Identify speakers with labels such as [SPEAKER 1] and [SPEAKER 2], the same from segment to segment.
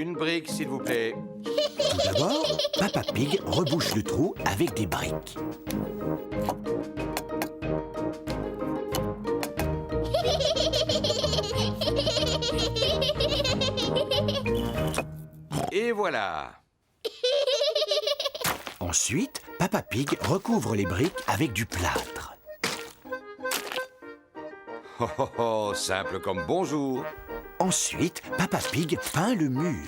[SPEAKER 1] Une brique, s'il vous plaît.
[SPEAKER 2] Tout d'abord, Papa Pig rebouche le trou avec des briques.
[SPEAKER 1] Et voilà.
[SPEAKER 2] Ensuite, Papa Pig recouvre les briques avec du plâtre.
[SPEAKER 1] Oh, oh, oh, simple comme bonjour.
[SPEAKER 2] Ensuite, Papa Pig peint le mur.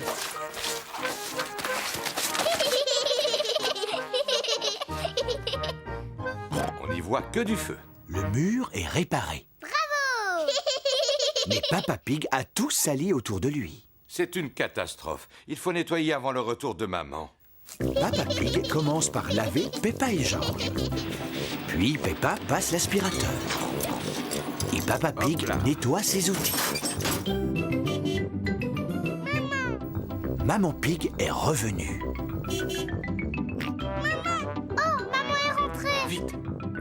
[SPEAKER 1] On n'y voit que du feu.
[SPEAKER 2] Le mur est réparé.
[SPEAKER 3] Bravo!
[SPEAKER 2] Mais Papa Pig a tout sali autour de lui.
[SPEAKER 1] C'est une catastrophe. Il faut nettoyer avant le retour de maman.
[SPEAKER 2] Papa Pig commence par laver Peppa et George. Puis Peppa passe l'aspirateur. Et Papa Pig
[SPEAKER 1] Hop là.
[SPEAKER 2] nettoie ses outils. Maman Pig est revenue.
[SPEAKER 3] Oh, maman est rentrée!
[SPEAKER 1] Vite,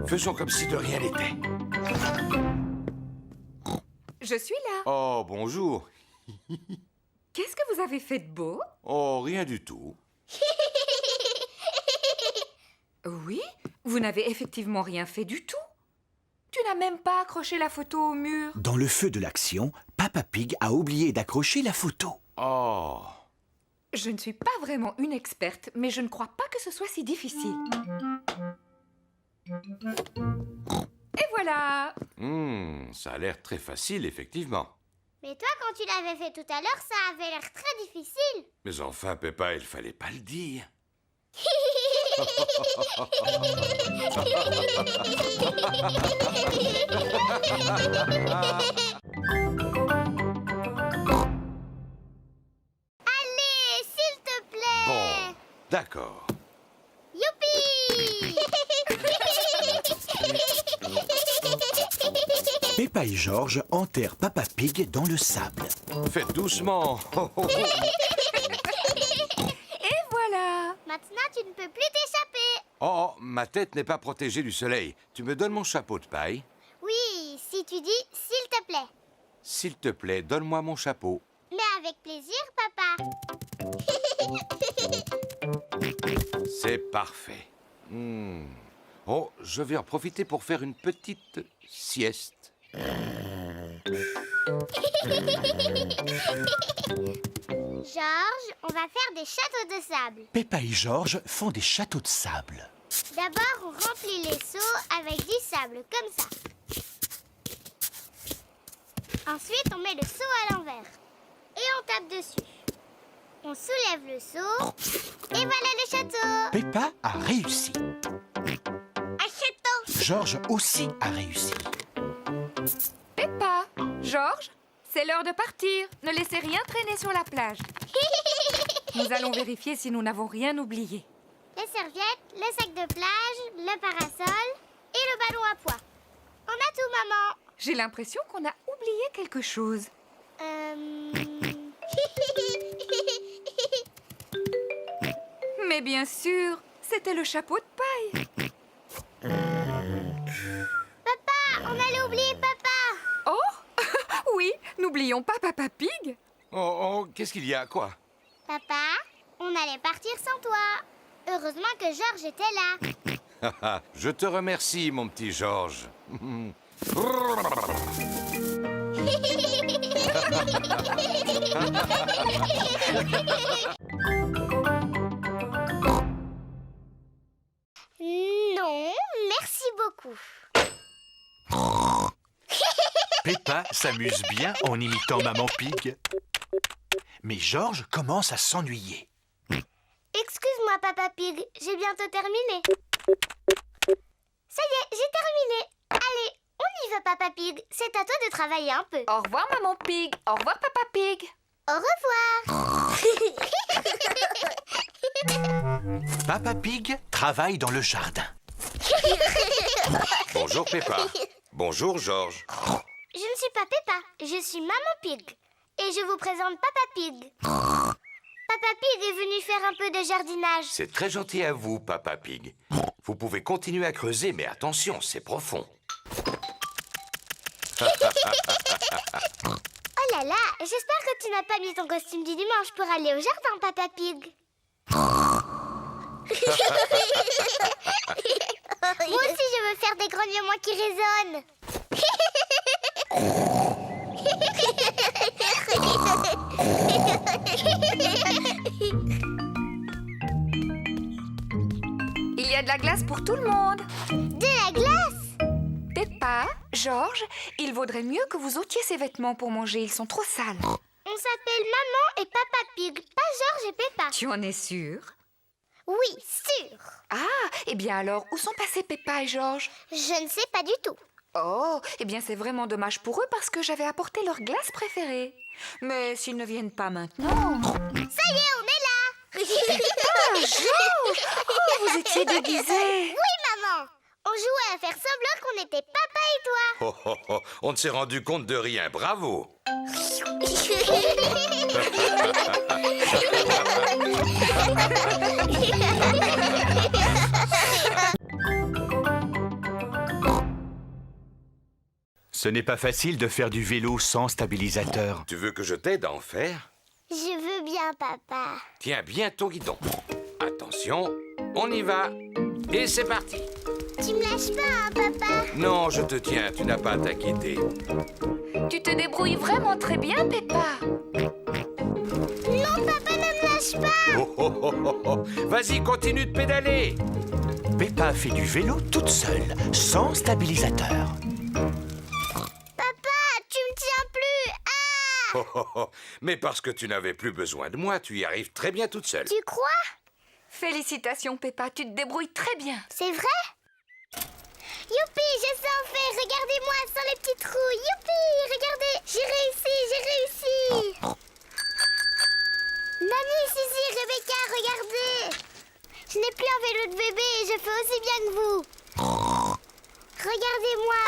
[SPEAKER 1] faisons comme si de rien n'était.
[SPEAKER 4] Je suis là.
[SPEAKER 1] Oh, bonjour.
[SPEAKER 4] Qu'est-ce que vous avez fait de beau?
[SPEAKER 1] Oh, rien du tout.
[SPEAKER 4] Oui, vous n'avez effectivement rien fait du tout. Tu n'as même pas accroché la photo au mur.
[SPEAKER 2] Dans le feu de l'action, Papa Pig a oublié d'accrocher la photo.
[SPEAKER 1] Oh.
[SPEAKER 4] Je ne suis pas vraiment une experte, mais je ne crois pas que ce soit si difficile. Et voilà.
[SPEAKER 1] Ça a l'air très facile, effectivement.
[SPEAKER 3] Mais toi, quand tu l'avais fait tout à l'heure, ça avait l'air très difficile.
[SPEAKER 1] Mais enfin, Peppa, il fallait pas le dire.
[SPEAKER 3] Allez, s'il te plaît!
[SPEAKER 1] Bon, d'accord.
[SPEAKER 3] Youpi!
[SPEAKER 2] Peppa et George enterrent Papa Pig dans le sable.
[SPEAKER 1] Faites doucement. Oh, oh, oh.
[SPEAKER 4] Et voilà.
[SPEAKER 3] Maintenant, tu ne peux plus t'échapper.
[SPEAKER 1] Oh, ma tête n'est pas protégée du soleil. Tu me donnes mon chapeau de paille?
[SPEAKER 3] Oui, si tu dis « s'il te plaît ».
[SPEAKER 1] S'il te plaît, donne-moi mon chapeau.
[SPEAKER 3] Mais avec plaisir, papa.
[SPEAKER 1] C'est parfait. Oh, je vais en profiter pour faire une petite sieste.
[SPEAKER 3] Georges, on va faire des châteaux de sable.
[SPEAKER 2] Peppa et George font des châteaux de sable.
[SPEAKER 3] D'abord, on remplit les seaux avec du sable, comme ça. Ensuite, on met le seau à l'envers. Et on tape dessus. On soulève le seau. Et voilà le château.
[SPEAKER 2] Peppa a réussi.
[SPEAKER 3] Un château.
[SPEAKER 2] George aussi a réussi.
[SPEAKER 4] Peppa, Georges, c'est l'heure de partir. Ne laissez rien traîner sur la plage. Nous allons vérifier si nous n'avons rien oublié.
[SPEAKER 3] Les serviettes, le sac de plage, le parasol et le ballon à pois. On a tout, maman.
[SPEAKER 4] J'ai l'impression qu'on a oublié quelque chose. Mais bien sûr, c'était le chapeau de paille.
[SPEAKER 3] Papa, on allait oublier papa.
[SPEAKER 4] Oh, oui, n'oublions pas Papa Pig.
[SPEAKER 1] Oh, oh, qu'est-ce qu'il y a, quoi?
[SPEAKER 3] Papa, on allait partir sans toi. Heureusement que Georges était là.
[SPEAKER 1] Je te remercie, mon petit Georges.
[SPEAKER 3] Non, merci beaucoup.
[SPEAKER 2] Peppa s'amuse bien en imitant Maman Pig. Mais George commence à s'ennuyer.
[SPEAKER 3] Excuse-moi, Papa Pig, j'ai bientôt terminé. Ça y est, j'ai terminé. Allez, on y va, Papa Pig. C'est à toi de travailler un peu.
[SPEAKER 4] Au revoir, Maman Pig. Au revoir, Papa Pig.
[SPEAKER 3] Au revoir.
[SPEAKER 2] Papa Pig travaille dans le jardin.
[SPEAKER 1] Bonjour, Peppa. Bonjour, Georges.
[SPEAKER 3] Je ne suis pas Peppa, je suis Maman Pig. Et je vous présente Papa Pig. Papa Pig est venu faire un peu de jardinage.
[SPEAKER 1] C'est très gentil à vous, Papa Pig. Vous pouvez continuer à creuser, mais attention, c'est profond.
[SPEAKER 3] Oh Oh là là, j'espère que tu n'as pas mis ton costume du dimanche pour aller au jardin, Papa Pig. Moi aussi, je veux faire des grognements qui résonnent.
[SPEAKER 4] Il y a de la glace pour tout le monde.
[SPEAKER 3] De la glace?
[SPEAKER 4] Peppa, George, il vaudrait mieux que vous ôtiez ces vêtements pour manger. Ils sont trop sales.
[SPEAKER 3] On s'appelle Maman et Papa Pig, pas George et Peppa.
[SPEAKER 4] Tu en es sûre?
[SPEAKER 3] Oui, sûr.
[SPEAKER 4] Ah, eh bien alors, où sont passés Peppa et George?
[SPEAKER 3] Je ne sais pas du tout.
[SPEAKER 4] Oh, eh bien c'est vraiment dommage pour eux parce que j'avais apporté leur glace préférée. Mais s'ils ne viennent pas maintenant...
[SPEAKER 3] Ça y est, on est là.
[SPEAKER 4] Ah, George! Oh, vous étiez déguisés.
[SPEAKER 3] Oui, maman. On jouait à faire semblant qu'on était papa et toi.
[SPEAKER 1] Oh, oh, oh, on ne s'est rendu compte de rien, bravo.
[SPEAKER 2] Ce n'est pas facile de faire du vélo sans stabilisateur.
[SPEAKER 1] Tu veux que je t'aide à en faire?
[SPEAKER 3] Je veux bien, papa.
[SPEAKER 1] Tiens bien ton guidon. Attention, on y va. Et c'est parti.
[SPEAKER 3] Tu me lâches pas, hein, papa?
[SPEAKER 1] Non, je te tiens, tu n'as pas à t'inquiéter.
[SPEAKER 4] Tu te débrouilles vraiment très bien, Peppa.
[SPEAKER 3] Non, papa, ne me lâche pas.
[SPEAKER 1] Oh, oh, oh, oh, oh. Vas-y, continue de pédaler.
[SPEAKER 2] Peppa fait du vélo toute seule, sans stabilisateur.
[SPEAKER 3] Papa, tu me tiens plus. Ah!
[SPEAKER 1] Oh, oh, oh. Mais parce que tu n'avais plus besoin de moi, tu y arrives très bien toute seule.
[SPEAKER 3] Tu crois?
[SPEAKER 4] Félicitations, Peppa, tu te débrouilles très bien.
[SPEAKER 3] C'est vrai? Youpi, je sais en faire. Regardez-moi sans les petits trous. Youpi, regardez. J'ai réussi, j'ai réussi. Nani, Suzy, Rebecca, regardez. Je n'ai plus un vélo de bébé et je fais aussi bien que vous. Regardez-moi.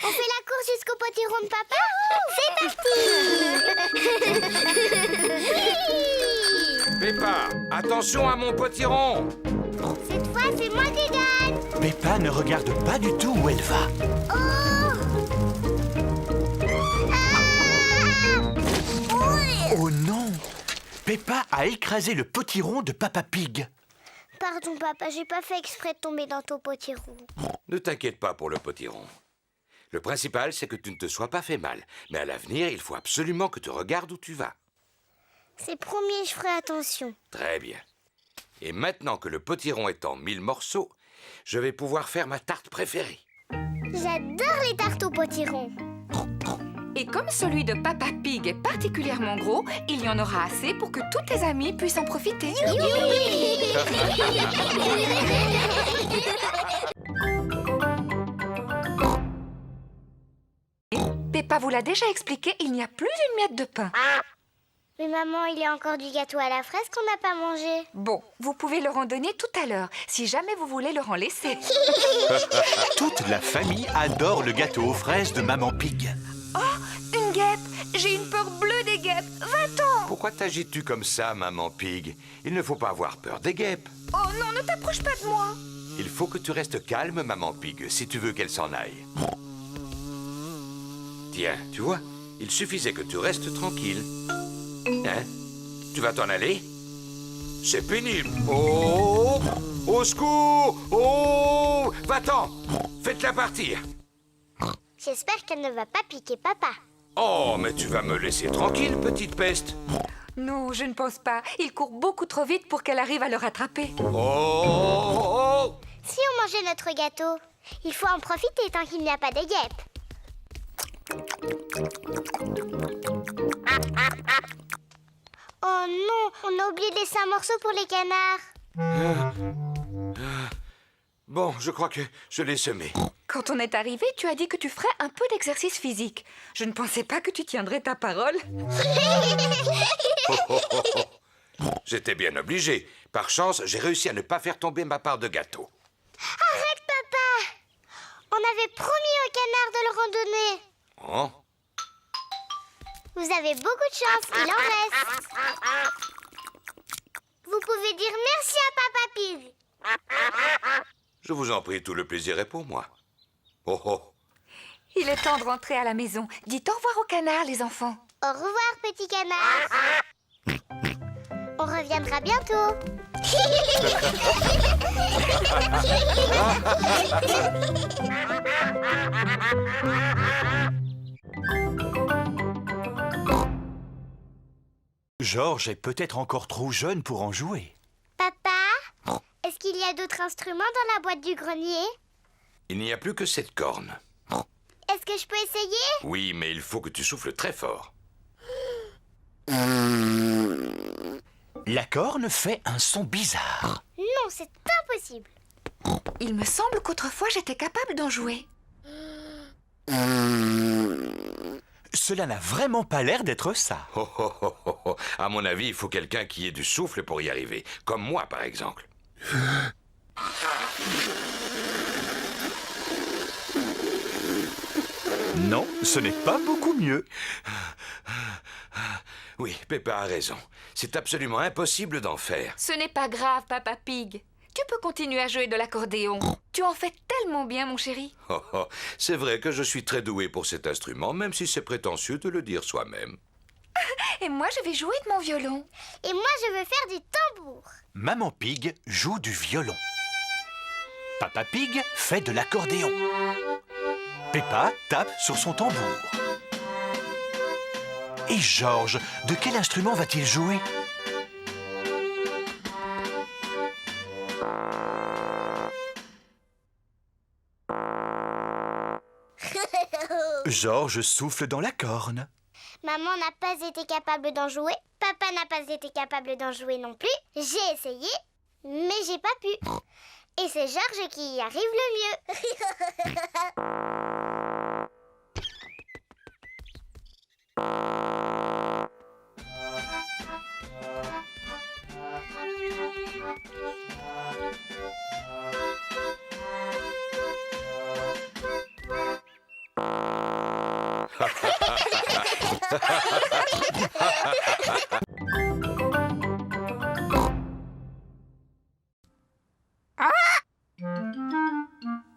[SPEAKER 3] On fait la course jusqu'au potiron de papa? C'est parti.
[SPEAKER 1] Peppa, attention à mon potiron.
[SPEAKER 3] Cette fois, c'est moi qui gagne.
[SPEAKER 2] Peppa ne regarde pas du tout où elle va.
[SPEAKER 3] Oh! Oui.
[SPEAKER 2] Oh non! Peppa a écrasé le potiron de Papa Pig.
[SPEAKER 3] Pardon, papa, j'ai pas fait exprès de tomber dans ton potiron.
[SPEAKER 1] Ne t'inquiète pas pour le potiron. Le principal, c'est que tu ne te sois pas fait mal. Mais à l'avenir, il faut absolument que tu regardes où tu vas.
[SPEAKER 3] C'est promis, je ferai attention.
[SPEAKER 1] Très bien. Et maintenant que le potiron est en 1000 morceaux, je vais pouvoir faire ma tarte préférée.
[SPEAKER 3] J'adore les tartes au potiron.
[SPEAKER 4] Et comme celui de Papa Pig est particulièrement gros, il y en aura assez pour que tous tes amis puissent en profiter. Peppa vous l'a déjà expliqué, il n'y a plus une miette de pain.
[SPEAKER 3] Mais maman, il y a encore du gâteau à la fraise qu'on n'a pas mangé.
[SPEAKER 4] Bon, vous pouvez leur en donner tout à l'heure, si jamais vous voulez leur en laisser.
[SPEAKER 2] Toute la famille adore le gâteau aux fraises de Maman Pig.
[SPEAKER 4] Oh, une guêpe! J'ai une peur bleue des guêpes. Va-t'en!
[SPEAKER 1] Pourquoi t'agites-tu comme ça, Maman Pig? Il ne faut pas avoir peur des guêpes.
[SPEAKER 4] Oh non, ne t'approche pas de moi!
[SPEAKER 1] Il faut que tu restes calme, Maman Pig, si tu veux qu'elle s'en aille. Tiens, tu vois, il suffisait que tu restes tranquille. Hein? Tu vas t'en aller? C'est pénible. Oh! Au secours! Oh! Va-t'en! Faites-la partir.
[SPEAKER 3] J'espère qu'elle ne va pas piquer papa.
[SPEAKER 1] Oh, mais tu vas me laisser tranquille, petite peste.
[SPEAKER 4] Non, je ne pense pas. Il court beaucoup trop vite pour qu'elle arrive à le rattraper.
[SPEAKER 1] Oh!
[SPEAKER 3] Si on mangeait notre gâteau, il faut en profiter tant qu'il n'y a pas de guêpes. Oh non, on a oublié de laisser un morceau pour les canards.
[SPEAKER 1] Bon, je crois que je l'ai semé.
[SPEAKER 4] Quand on est arrivé, tu as dit que tu ferais un peu d'exercice physique. Je ne pensais pas que tu tiendrais ta parole.
[SPEAKER 1] J'étais bien obligé. Par chance, j'ai réussi à ne pas faire tomber ma part de gâteau.
[SPEAKER 3] Arrête, papa! On avait promis aux canards de le randonner.
[SPEAKER 1] Oh?
[SPEAKER 3] Vous avez beaucoup de chance, il en reste. Vous pouvez dire merci à Papa Pig.
[SPEAKER 1] Je vous en prie, tout le plaisir est pour moi. Oh oh!
[SPEAKER 4] Il est temps de rentrer à la maison. Dites au revoir au canard, les enfants.
[SPEAKER 3] Au revoir, petit canard. On reviendra bientôt.
[SPEAKER 2] Georges est peut-être encore trop jeune pour en jouer.
[SPEAKER 3] Papa, est-ce qu'il y a d'autres instruments dans la boîte du grenier?
[SPEAKER 1] Il n'y a plus que cette corne.
[SPEAKER 3] Est-ce que je peux essayer?
[SPEAKER 1] Oui, mais il faut que tu souffles très fort.
[SPEAKER 2] La corne fait un son bizarre.
[SPEAKER 3] Non, c'est impossible.
[SPEAKER 4] Il me semble qu'autrefois j'étais capable d'en jouer.
[SPEAKER 2] Cela n'a vraiment pas l'air d'être ça.
[SPEAKER 1] Oh, oh, oh, oh, oh. À mon avis, il faut quelqu'un qui ait du souffle pour y arriver. Comme moi, par exemple.
[SPEAKER 2] Non, ce n'est pas beaucoup mieux.
[SPEAKER 1] Oui, Peppa a raison. C'est absolument impossible d'en faire.
[SPEAKER 4] Ce n'est pas grave, Papa Pig. Tu peux continuer à jouer de l'accordéon. Tu en fais tellement bien, mon chéri.
[SPEAKER 1] Oh, oh. C'est vrai que je suis très doué pour cet instrument, même si c'est prétentieux de le dire soi-même.
[SPEAKER 4] Et moi, je vais jouer de mon violon.
[SPEAKER 3] Et moi, je veux faire du tambour.
[SPEAKER 2] Maman Pig joue du violon. Papa Pig fait de l'accordéon. Peppa tape sur son tambour. Et Georges, de quel instrument va-t-il jouer? Georges souffle dans la corne.
[SPEAKER 3] Maman n'a pas été capable d'en jouer. Papa n'a pas été capable d'en jouer non plus. J'ai essayé, mais j'ai pas pu. Et c'est Georges qui y arrive le mieux.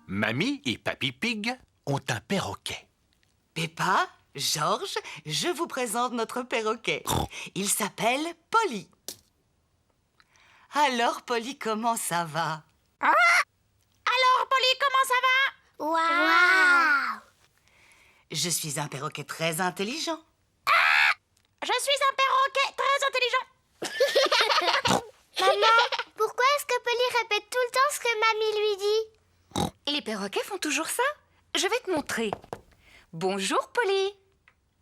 [SPEAKER 2] Mamie et Papy Pig ont un perroquet.
[SPEAKER 5] Peppa, Georges, je vous présente notre perroquet. Il s'appelle Polly. Alors, Polly, comment ça va? Alors, Polly, comment ça va?
[SPEAKER 3] Waouh!
[SPEAKER 5] Je suis un perroquet très intelligent.
[SPEAKER 3] Je suis un perroquet très intelligent. Maman, pourquoi est-ce que Polly répète tout le temps ce que mamie lui dit?
[SPEAKER 4] Les perroquets font toujours ça. Je vais te montrer. Bonjour, Polly.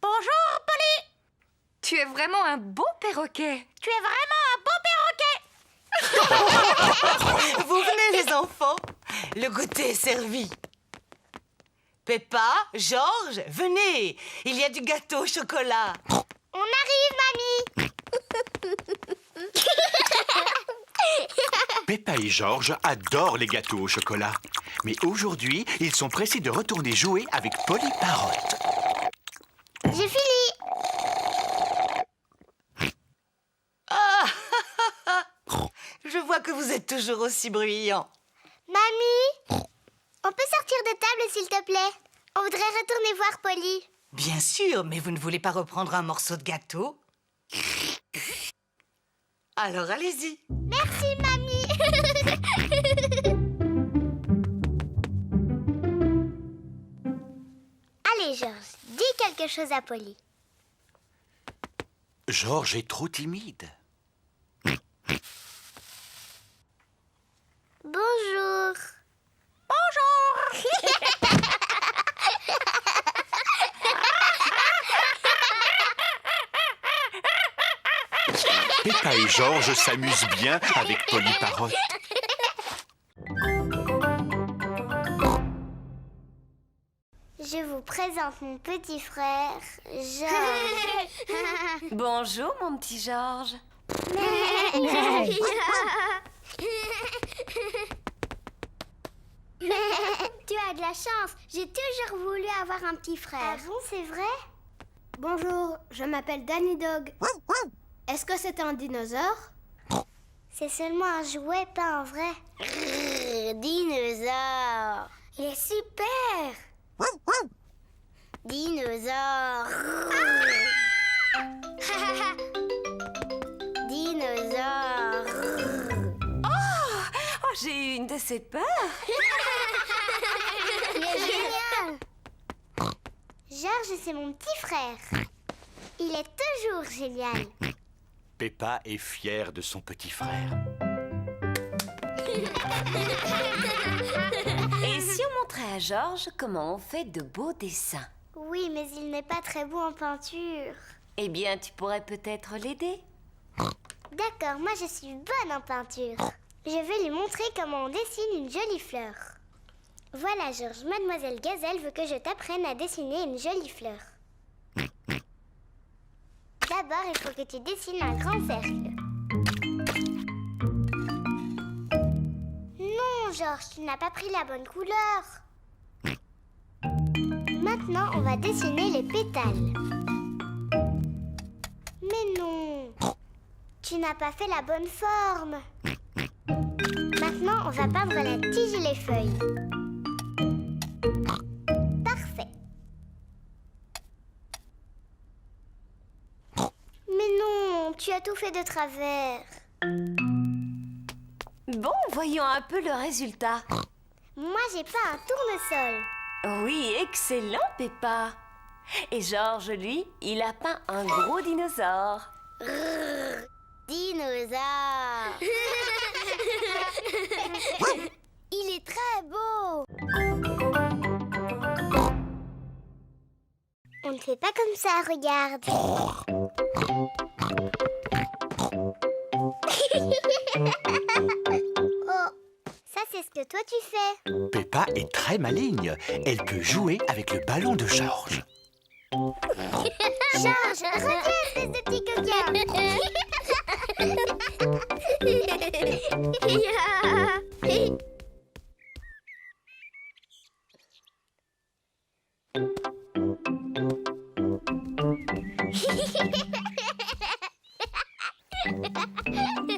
[SPEAKER 3] Bonjour, Polly.
[SPEAKER 4] Tu es vraiment un beau perroquet.
[SPEAKER 3] Tu es vraiment un beau perroquet.
[SPEAKER 5] Vous venez, les enfants. Le goûter est servi. Peppa, Georges, venez. Il y a du gâteau au chocolat.
[SPEAKER 3] On arrive, mamie.
[SPEAKER 2] Peppa et Georges adorent les gâteaux au chocolat. Mais aujourd'hui, ils sont pressés de retourner jouer avec Polly Parotte.
[SPEAKER 3] J'ai fini.
[SPEAKER 5] Ah, je vois que vous êtes toujours aussi bruyants.
[SPEAKER 3] Mamie, on peut sortir de table, s'il te plaît? On voudrait retourner voir Polly.
[SPEAKER 5] Bien sûr, mais vous ne voulez pas reprendre un morceau de gâteau? Alors allez-y.
[SPEAKER 3] Merci, mamie. Allez, Georges, dis quelque chose à Polly.
[SPEAKER 2] Georges est trop timide.
[SPEAKER 3] Bonjour.
[SPEAKER 2] Peppa et Georges s'amusent bien avec Polly Parotte.
[SPEAKER 3] Je vous présente mon petit frère, Georges.
[SPEAKER 5] Bonjour, mon petit Georges.
[SPEAKER 3] Tu as de la chance. J'ai toujours voulu avoir un petit frère. Ah bon, c'est vrai?
[SPEAKER 6] Bonjour, je m'appelle Danny Dog. Est-ce que c'est un dinosaure?
[SPEAKER 3] C'est seulement un jouet, pas un vrai. Dinosaure. Il est super. Dinosaure. Dinosaure.
[SPEAKER 7] Oh, j'ai eu une de ces peurs.
[SPEAKER 3] Génial. Georges, c'est mon petit frère. Il est toujours génial.
[SPEAKER 2] Peppa est fière de son petit frère.
[SPEAKER 7] Et si on montrait à Georges comment on fait de beaux dessins?
[SPEAKER 3] Oui, mais il n'est pas très bon en peinture.
[SPEAKER 7] Eh bien, tu pourrais peut-être l'aider.
[SPEAKER 3] D'accord, moi je suis bonne en peinture. Je vais lui montrer comment on dessine une jolie fleur. Voilà, Georges, Mademoiselle Gazelle veut que je t'apprenne à dessiner une jolie fleur. D'abord, il faut que tu dessines un grand cercle. Non, Georges, tu n'as pas pris la bonne couleur. Maintenant, on va dessiner les pétales. Mais non, tu n'as pas fait la bonne forme. Maintenant, on va peindre la tige et les feuilles. Parfait. Mais non, tu as tout fait de travers.
[SPEAKER 7] Bon, voyons un peu le résultat.
[SPEAKER 3] Moi, j'ai pas un tournesol.
[SPEAKER 7] Oui, excellent, Peppa. Et Georges, lui, il a peint un gros dinosaure.
[SPEAKER 3] Dinosaure. Il est très beau. On ne fait pas comme ça, regarde. Oh, ça c'est ce que toi tu fais.
[SPEAKER 2] Peppa est très maligne. Elle peut jouer avec le ballon de Georges.
[SPEAKER 3] Georges, reviens, espèce de petit coquin.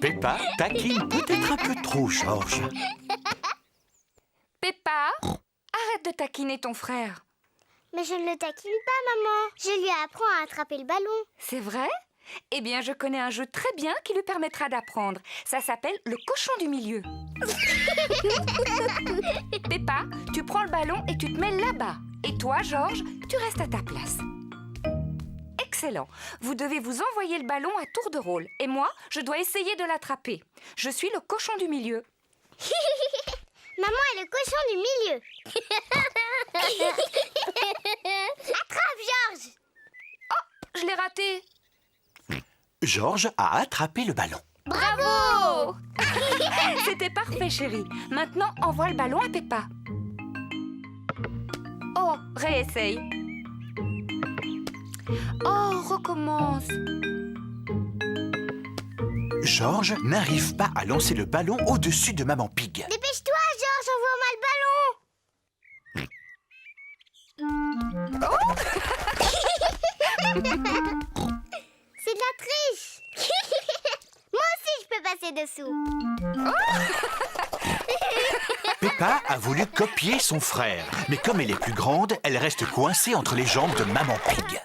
[SPEAKER 2] Peppa taquine peut-être un peu trop Georges.
[SPEAKER 4] Peppa, arrête de taquiner ton frère.
[SPEAKER 3] Mais je ne le taquine pas, maman. Je lui apprends à attraper le ballon.
[SPEAKER 4] C'est vrai? Eh bien, je connais un jeu très bien qui lui permettra d'apprendre. Ça s'appelle le cochon du milieu. Peppa, tu prends le ballon et tu te mets là-bas. Et toi, Georges, tu restes à ta place. Excellent. Vous devez vous envoyer le ballon à tour de rôle. Et moi, je dois essayer de l'attraper. Je suis le cochon du milieu.
[SPEAKER 3] Maman est le cochon du milieu. Attrape, Georges.
[SPEAKER 4] Je l'ai raté.
[SPEAKER 2] Georges a attrapé le ballon.
[SPEAKER 4] Bravo! C'était parfait, chérie. Maintenant, envoie le ballon à Peppa. Oh, réessaye. Oh, recommence.
[SPEAKER 2] Georges n'arrive pas à lancer le ballon au-dessus de Maman Pig.
[SPEAKER 3] Dépêche-toi, Georges, envoie-moi le ballon. C'est de la triche. Moi aussi, je peux passer dessous.
[SPEAKER 2] Peppa a voulu copier son frère, mais comme elle est plus grande, elle reste coincée entre les jambes de Maman Pig.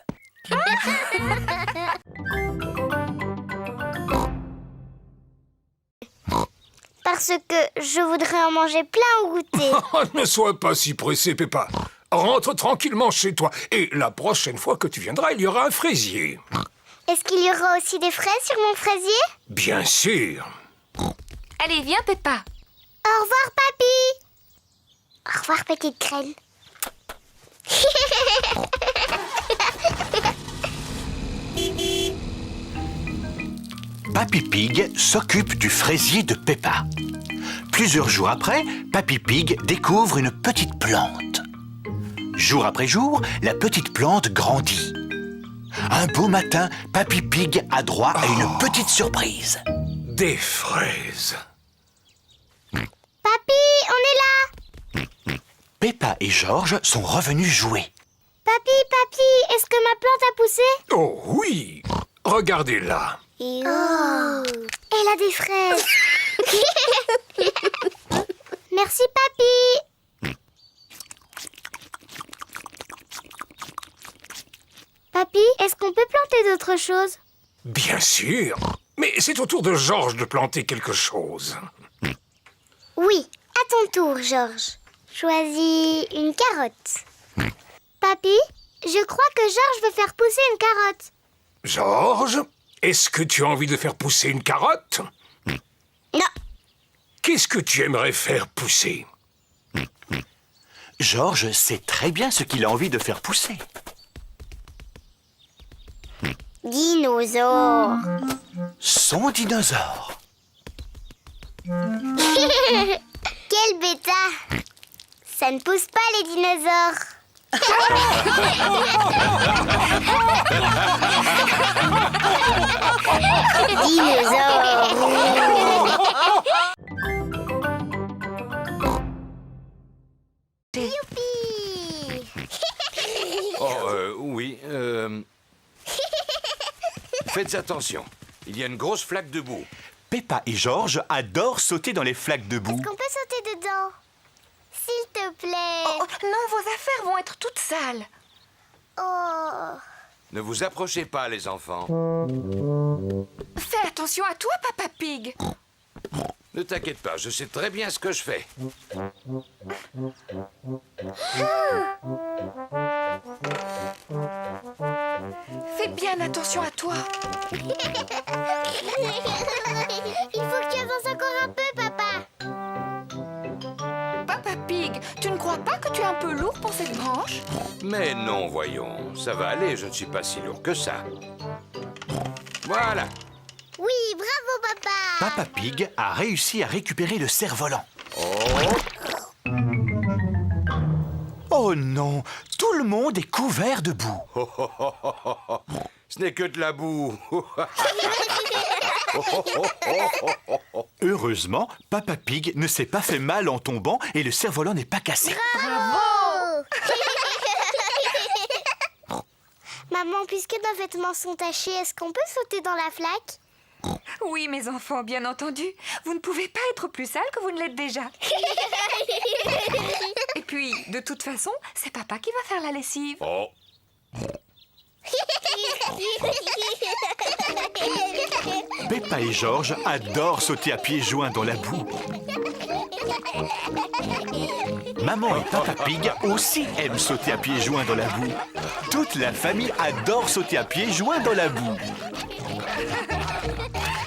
[SPEAKER 3] Parce que je voudrais en manger plein au goûter.
[SPEAKER 8] Oh, ne sois pas si pressé, Peppa. Rentre tranquillement chez toi. Et la prochaine fois que tu viendras, il y aura un fraisier.
[SPEAKER 3] Est-ce qu'il y aura aussi des fraises sur mon fraisier?
[SPEAKER 8] Bien sûr.
[SPEAKER 4] Allez, viens, Peppa.
[SPEAKER 3] Au revoir, papy. Au revoir, petite graine.
[SPEAKER 2] Papy Pig s'occupe du fraisier de Peppa. Plusieurs jours après, Papy Pig découvre une petite plante. Jour après jour, la petite plante grandit. Un beau matin, Papy Pig a droit à une petite surprise.
[SPEAKER 8] Des fraises.
[SPEAKER 3] Papy, on est là.
[SPEAKER 2] Peppa et Georges sont revenus jouer.
[SPEAKER 3] Papy, est-ce que ma plante a poussé?
[SPEAKER 8] Oh oui. Regardez-la.
[SPEAKER 3] Oh, elle a des fraises. Merci, papy. Papy, est-ce qu'on peut planter d'autres choses?
[SPEAKER 8] Bien sûr. Mais c'est au tour de Georges de planter quelque chose.
[SPEAKER 3] Oui, à ton tour, Georges. Choisis une carotte. Papy, je crois que Georges veut faire pousser une carotte.
[SPEAKER 8] Georges, est-ce que tu as envie de faire pousser une carotte?
[SPEAKER 3] Non.
[SPEAKER 8] Qu'est-ce que tu aimerais faire pousser?
[SPEAKER 2] Georges sait très bien ce qu'il a envie de faire pousser.
[SPEAKER 3] Dinosaure.
[SPEAKER 2] Son dinosaure.
[SPEAKER 3] Quel bêta. Ça ne pousse pas les dinosaures. Youpi.
[SPEAKER 1] Oh, oui. Faites attention. Il y a une grosse flaque de boue.
[SPEAKER 2] Peppa et Georges adorent sauter dans les flaques de boue.
[SPEAKER 3] Est-ce qu'on peut sauter dedans? S'il te plaît.
[SPEAKER 4] Oh, non, vos affaires vont être toutes sales.
[SPEAKER 3] Oh.
[SPEAKER 1] Ne vous approchez pas, les enfants.
[SPEAKER 4] Fais attention à toi, Papa Pig.
[SPEAKER 1] Ne t'inquiète pas, je sais très bien ce que je fais.
[SPEAKER 4] Fais bien attention à toi.
[SPEAKER 3] Il faut que tu avances encore un peu, papa.
[SPEAKER 4] Papa Pig, tu ne crois pas que tu es un peu lourd pour cette branche?
[SPEAKER 1] Mais non, voyons. Ça va aller, je ne suis pas si lourd que ça. Voilà.
[SPEAKER 3] Oui, bravo, papa.
[SPEAKER 2] Papa Pig a réussi à récupérer le cerf-volant. Oh non, tout le monde est couvert de boue.
[SPEAKER 1] Ce n'est que de la boue.
[SPEAKER 2] Heureusement, Papa Pig ne s'est pas fait mal en tombant et le cerf-volant n'est pas cassé.
[SPEAKER 3] Bravo. Maman, puisque nos vêtements sont tachés, est-ce qu'on peut sauter dans la flaque?
[SPEAKER 4] Oui, mes enfants, bien entendu. Vous ne pouvez pas être plus sales que vous ne l'êtes déjà. Et puis, de toute façon, c'est papa qui va faire la lessive.
[SPEAKER 1] Oh.
[SPEAKER 2] Peppa et Georges adorent sauter à pieds joints dans la boue. Maman et Papa Pig aussi aiment sauter à pieds joints dans la boue. Toute la famille adore sauter à pieds joints dans la boue.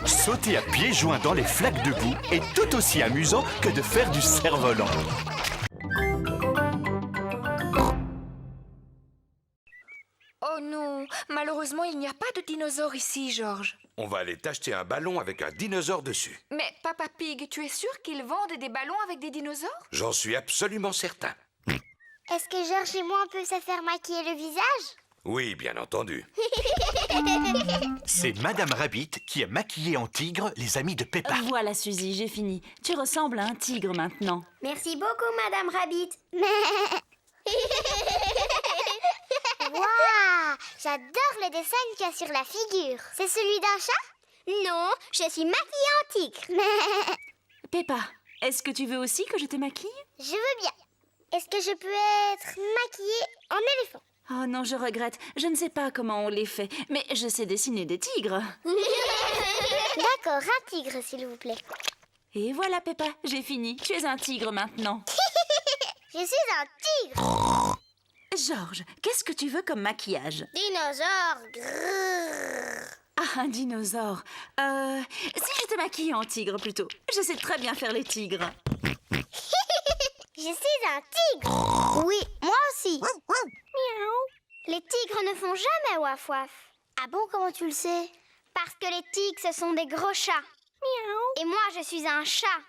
[SPEAKER 2] Sauter à pieds joints dans les flaques de boue est tout aussi amusant que de faire du cerf-volant.
[SPEAKER 4] Oh non, malheureusement, il n'y a pas de dinosaure ici, Georges.
[SPEAKER 1] On va aller t'acheter un ballon avec un dinosaure dessus.
[SPEAKER 4] Mais Papa Pig, tu es sûr qu'ils vendent des ballons avec des dinosaures?
[SPEAKER 1] J'en suis absolument certain.
[SPEAKER 3] Est-ce que Georges et moi, on peut se faire maquiller le visage?
[SPEAKER 1] Oui, bien entendu.
[SPEAKER 2] C'est Madame Rabbit qui a maquillé en tigre les amis de Peppa.
[SPEAKER 9] Voilà, Suzy, j'ai fini. Tu ressembles à un tigre maintenant.
[SPEAKER 6] Merci beaucoup, Madame Rabbit.
[SPEAKER 3] Waouh, j'adore le dessin qu'il y a sur la figure. C'est celui d'un chat? Non, je suis maquillée en tigre.
[SPEAKER 9] Peppa, est-ce que tu veux aussi que je te maquille?
[SPEAKER 3] Je veux bien. Est-ce que je peux être maquillée en éléphant?
[SPEAKER 9] Oh non, je regrette. Je ne sais pas comment on les fait, mais je sais dessiner des tigres.
[SPEAKER 3] D'accord, un tigre, s'il vous plaît.
[SPEAKER 9] Et voilà, Peppa, j'ai fini. Tu es un tigre maintenant.
[SPEAKER 3] Je suis un tigre.
[SPEAKER 9] Georges, qu'est-ce que tu veux comme maquillage?
[SPEAKER 3] Dinosaure. Grrr.
[SPEAKER 9] Ah, un dinosaure. Si je te maquille en tigre plutôt. Je sais très bien faire les tigres.
[SPEAKER 3] Je suis un tigre. Oui, moi aussi. Miaou.
[SPEAKER 6] Les tigres ne font jamais waf waf.
[SPEAKER 3] Ah bon, comment tu le sais?
[SPEAKER 6] Parce que les tigres, ce sont des gros chats.
[SPEAKER 3] Miaou.
[SPEAKER 6] Et moi, je suis un chat.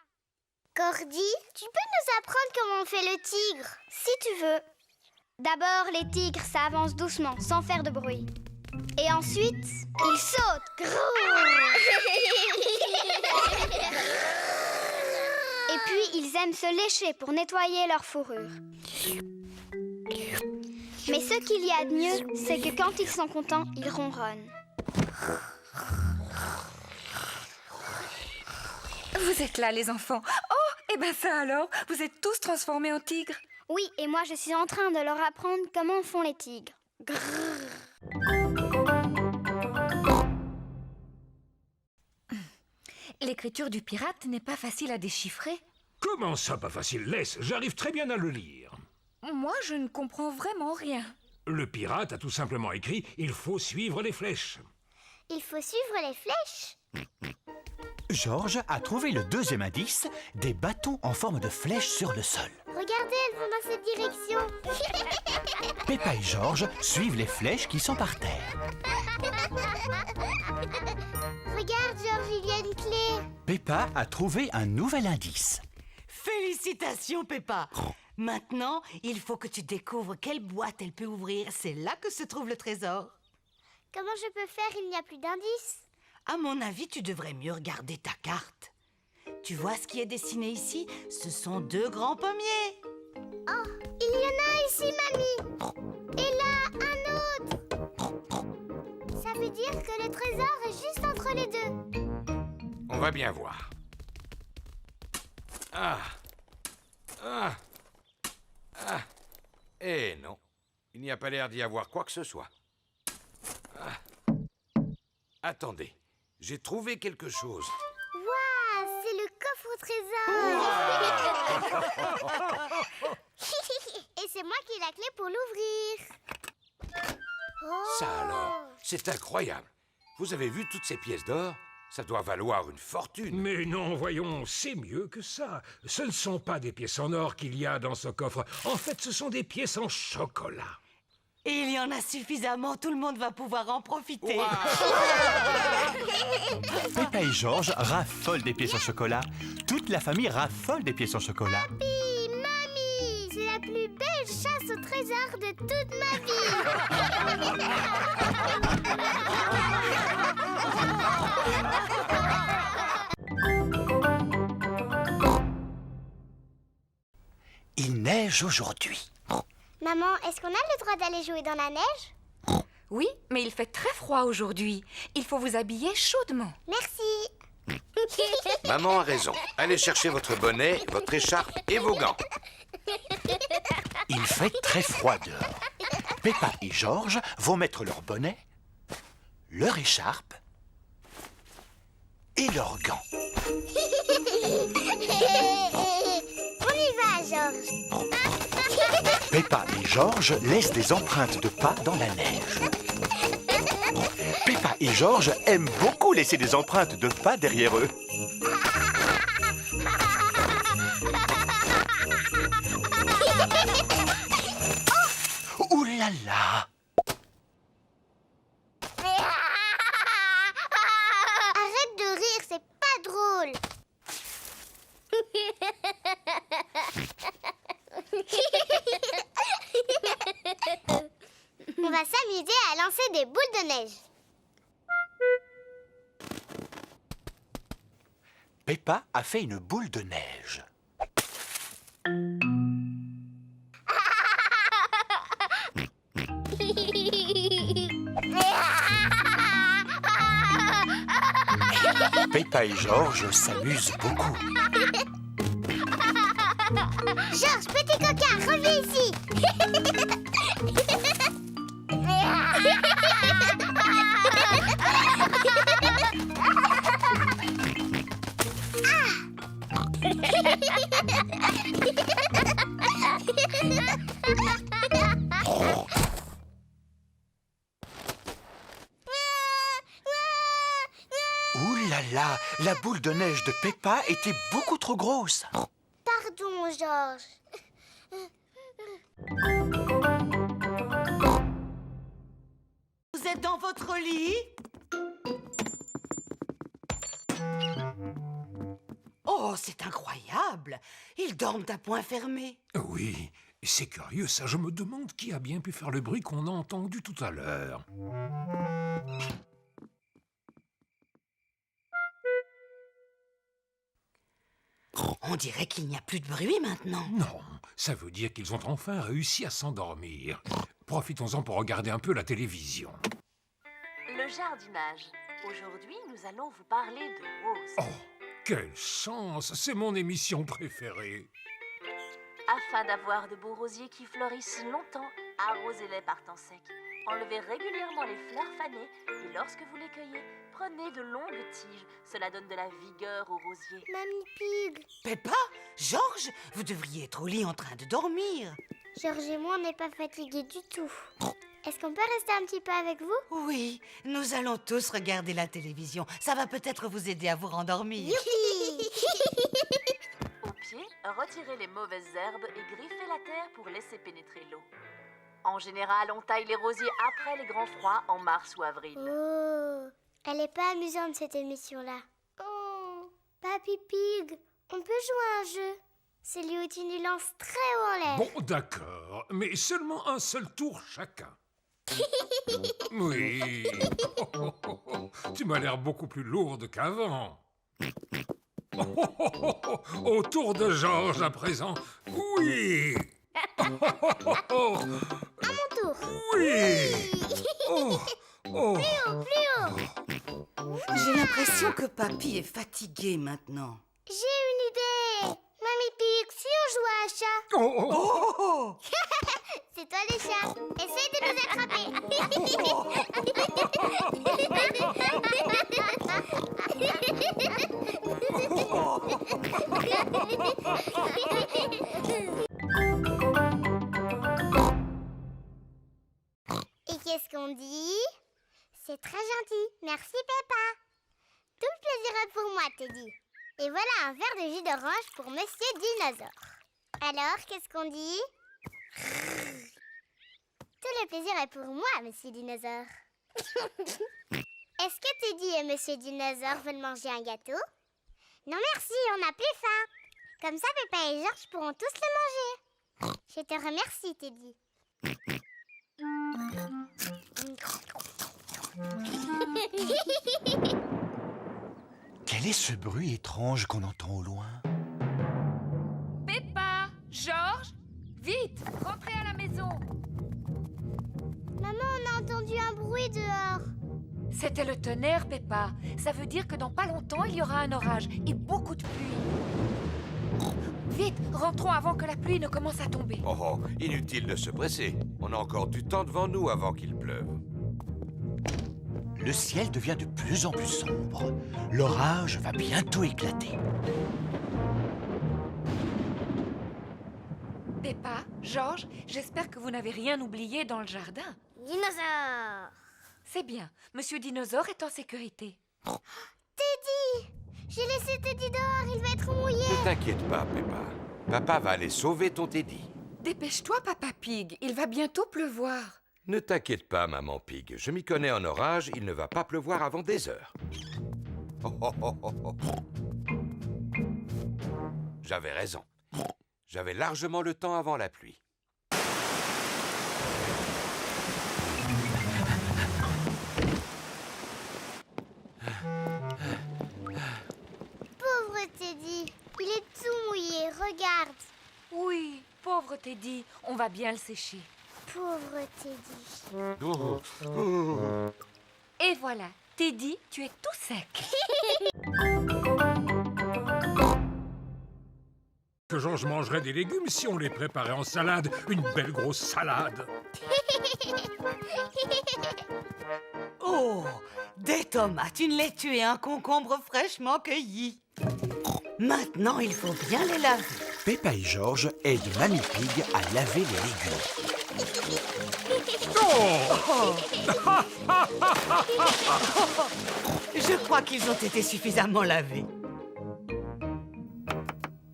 [SPEAKER 3] Cordy, tu peux nous apprendre comment on fait le tigre?
[SPEAKER 6] Si tu veux. D'abord, les tigres, ça avance doucement, sans faire de bruit. Et ensuite, ils sautent. Et puis, ils aiment se lécher pour nettoyer leur fourrure. Mais ce qu'il y a de mieux, c'est que quand ils sont contents, ils ronronnent.
[SPEAKER 4] Vous êtes là, les enfants. Oh, et ben ça alors, vous êtes tous transformés en tigres.
[SPEAKER 6] Oui, et moi, je suis en train de leur apprendre comment font les tigres. Grrr.
[SPEAKER 4] L'écriture du pirate n'est pas facile à déchiffrer.
[SPEAKER 8] Comment ça, pas facile? Laisse, j'arrive très bien à le lire.
[SPEAKER 4] Moi, je ne comprends vraiment rien.
[SPEAKER 8] Le pirate a tout simplement écrit « Il faut suivre les flèches ».
[SPEAKER 3] Il faut suivre les flèches.
[SPEAKER 2] Georges a trouvé le deuxième indice, des bâtons en forme de flèche sur le sol.
[SPEAKER 3] Regardez, elles vont dans cette direction.
[SPEAKER 2] Peppa et Georges suivent les flèches qui sont par terre.
[SPEAKER 3] Regarde, Georges, il y a une clé.
[SPEAKER 2] Peppa a trouvé un nouvel indice.
[SPEAKER 5] Félicitations, Peppa. Maintenant, il faut que tu découvres quelle boîte elle peut ouvrir. C'est là que se trouve le trésor.
[SPEAKER 3] Comment je peux faire? Il n'y a plus d'indices.
[SPEAKER 5] À mon avis, tu devrais mieux regarder ta carte. Tu vois ce qui est dessiné ici? Ce sont 2 grands pommiers.
[SPEAKER 3] Oh, il y en a un ici, mamie. Et là, un autre. Ça veut dire que le trésor est juste entre les deux.
[SPEAKER 1] On va bien voir. Eh non, il n'y a pas l'air d'y avoir quoi que ce soit. Attendez, j'ai trouvé quelque chose.
[SPEAKER 3] Waouh, c'est le coffre au trésor. Et c'est moi qui ai la clé pour l'ouvrir. Oh.
[SPEAKER 1] Ça alors, c'est incroyable. Vous avez vu toutes ces pièces d'or? Ça doit valoir une fortune.
[SPEAKER 8] Mais non, voyons, c'est mieux que ça. Ce ne sont pas des pièces en or qu'il y a dans ce coffre. En fait, ce sont des pièces en chocolat.
[SPEAKER 5] Et il y en a suffisamment, tout le monde va pouvoir en profiter.
[SPEAKER 2] Peppa et Georges raffolent des pièces en chocolat. Toute la famille raffole des pièces en chocolat.
[SPEAKER 3] Papi, mamie, c'est la plus belle chasse au trésor de toute ma
[SPEAKER 2] Il neige aujourd'hui.
[SPEAKER 3] Maman, est-ce qu'on a le droit d'aller jouer dans la neige?
[SPEAKER 4] Oui, mais il fait très froid aujourd'hui. Il faut vous habiller chaudement.
[SPEAKER 3] Merci.
[SPEAKER 1] Maman a raison. Allez chercher votre bonnet, votre écharpe et vos gants.
[SPEAKER 2] Il fait très froid dehors. Peppa et Georges vont mettre leur bonnet, leur écharpe et leurs gants.
[SPEAKER 3] On y va, Georges.
[SPEAKER 2] Peppa et Georges laissent des empreintes de pas dans la neige. Peppa et Georges aiment beaucoup laisser des empreintes de pas derrière eux. Oh, ouh là là!
[SPEAKER 3] Arrête de rire, c'est pas drôle. On va s'amuser à lancer des boules de neige.
[SPEAKER 2] Peppa a fait une boule de neige. Peppa et Georges s'amusent beaucoup.
[SPEAKER 3] Georges, petit coquin, reviens ici.
[SPEAKER 2] Ouh là là! La boule de neige de Peppa était beaucoup trop grosse.
[SPEAKER 3] Pardon, Georges.
[SPEAKER 5] Vous êtes dans votre lit? Oh, c'est incroyable! Ils dorment à point fermé.
[SPEAKER 8] Oui, c'est curieux ça. Je me demande qui a bien pu faire le bruit qu'on a entendu tout à l'heure.
[SPEAKER 5] On dirait qu'il n'y a plus de bruit maintenant.
[SPEAKER 8] Non, ça veut dire qu'ils ont enfin réussi à s'endormir. Profitons-en pour regarder un peu la télévision.
[SPEAKER 7] Le jardinage. Aujourd'hui, nous allons vous parler de roses.
[SPEAKER 8] Oh, quelle chance! C'est mon émission préférée.
[SPEAKER 7] Afin d'avoir de beaux rosiers qui fleurissent longtemps, arrosez-les par temps sec. Enlevez régulièrement les fleurs fanées et lorsque vous les cueillez, prenez de longues tiges. Cela donne de la vigueur aux rosiers.
[SPEAKER 3] Mamie Pig,
[SPEAKER 5] Peppa, Georges, vous devriez être au lit en train de dormir.
[SPEAKER 3] Georges et moi, on n'est pas fatigués du tout. Est-ce qu'on peut rester un petit peu avec vous?
[SPEAKER 5] Oui, nous allons tous regarder la télévision. Ça va peut-être vous aider à vous rendormir.
[SPEAKER 3] Youpi!
[SPEAKER 7] Au pied, retirez les mauvaises herbes et griffez la terre pour laisser pénétrer l'eau. En général, on taille les rosiers après les grands froids en mars ou avril.
[SPEAKER 3] Oh, elle est pas amusante cette émission-là. Oh, Papy Pig, on peut jouer à un jeu. Celui où tu nous lances très haut en l'air.
[SPEAKER 8] Bon, d'accord, mais seulement un seul tour chacun. Oui. Tu m'as l'air beaucoup plus lourde qu'avant. Au tour de Georges à présent. Oui.
[SPEAKER 3] À mon tour.
[SPEAKER 8] Oui. Oh.
[SPEAKER 3] Plus haut.
[SPEAKER 5] J'ai l'impression que Papy est fatigué maintenant.
[SPEAKER 3] J'ai une idée. Mamie Pig, si on jouait à un chat?
[SPEAKER 5] Oh!
[SPEAKER 3] C'est toi le chat. Essaye de nous attraper. Et qu'est-ce qu'on dit? C'est très gentil. Merci Peppa. Tout le plaisir est pour moi, Teddy. Et voilà un verre de jus d'orange pour Monsieur Dinosaure. Alors, qu'est-ce qu'on dit? Tout le plaisir est pour moi, Monsieur Dinosaure. Est-ce que Teddy et Monsieur Dinosaure veulent manger un gâteau? Non merci, on n'a plus faim. Comme ça, Peppa et Georges pourront tous le manger. Je te remercie, Teddy.
[SPEAKER 2] Quel est ce bruit étrange qu'on entend au loin?
[SPEAKER 4] Peppa, Georges, vite, rentrez à la maison.
[SPEAKER 3] Maman, on a entendu un bruit dehors.
[SPEAKER 4] C'était le tonnerre, Peppa. Ça veut dire que dans pas longtemps, il y aura un orage et beaucoup de pluie. Vite, rentrons avant que la pluie ne commence à tomber.
[SPEAKER 1] Oh, inutile de se presser. On a encore du temps devant nous avant qu'il pleuve.
[SPEAKER 2] Le ciel devient de plus en plus sombre. L'orage va bientôt éclater.
[SPEAKER 4] Peppa, Georges, j'espère que vous n'avez rien oublié dans le jardin.
[SPEAKER 3] Dinosaure.
[SPEAKER 4] C'est bien, Monsieur Dinosaure est en sécurité.
[SPEAKER 3] Teddy! J'ai laissé Teddy dehors, il va être mouillé.
[SPEAKER 1] Ne t'inquiète pas, Peppa. Papa va aller sauver ton Teddy.
[SPEAKER 4] Dépêche-toi, Papa Pig, il va bientôt pleuvoir.
[SPEAKER 1] Ne t'inquiète pas, Maman Pig. Je m'y connais en orage, il ne va pas pleuvoir avant des heures. J'avais raison. J'avais largement le temps avant la pluie.
[SPEAKER 3] Pauvre Teddy, il est tout mouillé, regarde.
[SPEAKER 4] Oui, pauvre Teddy, on va bien le sécher.
[SPEAKER 3] Pauvre Teddy.
[SPEAKER 4] Et voilà, Teddy, tu es tout sec.
[SPEAKER 8] Que Georges mangerait des légumes si on les préparait en salade. Une belle grosse salade.
[SPEAKER 5] Oh, des tomates, une laitue et un concombre fraîchement cueillis. Maintenant, il faut bien les laver.
[SPEAKER 2] Peppa et Georges aident Mamie Pig à laver les légumes.
[SPEAKER 5] Je crois qu'ils ont été suffisamment lavés.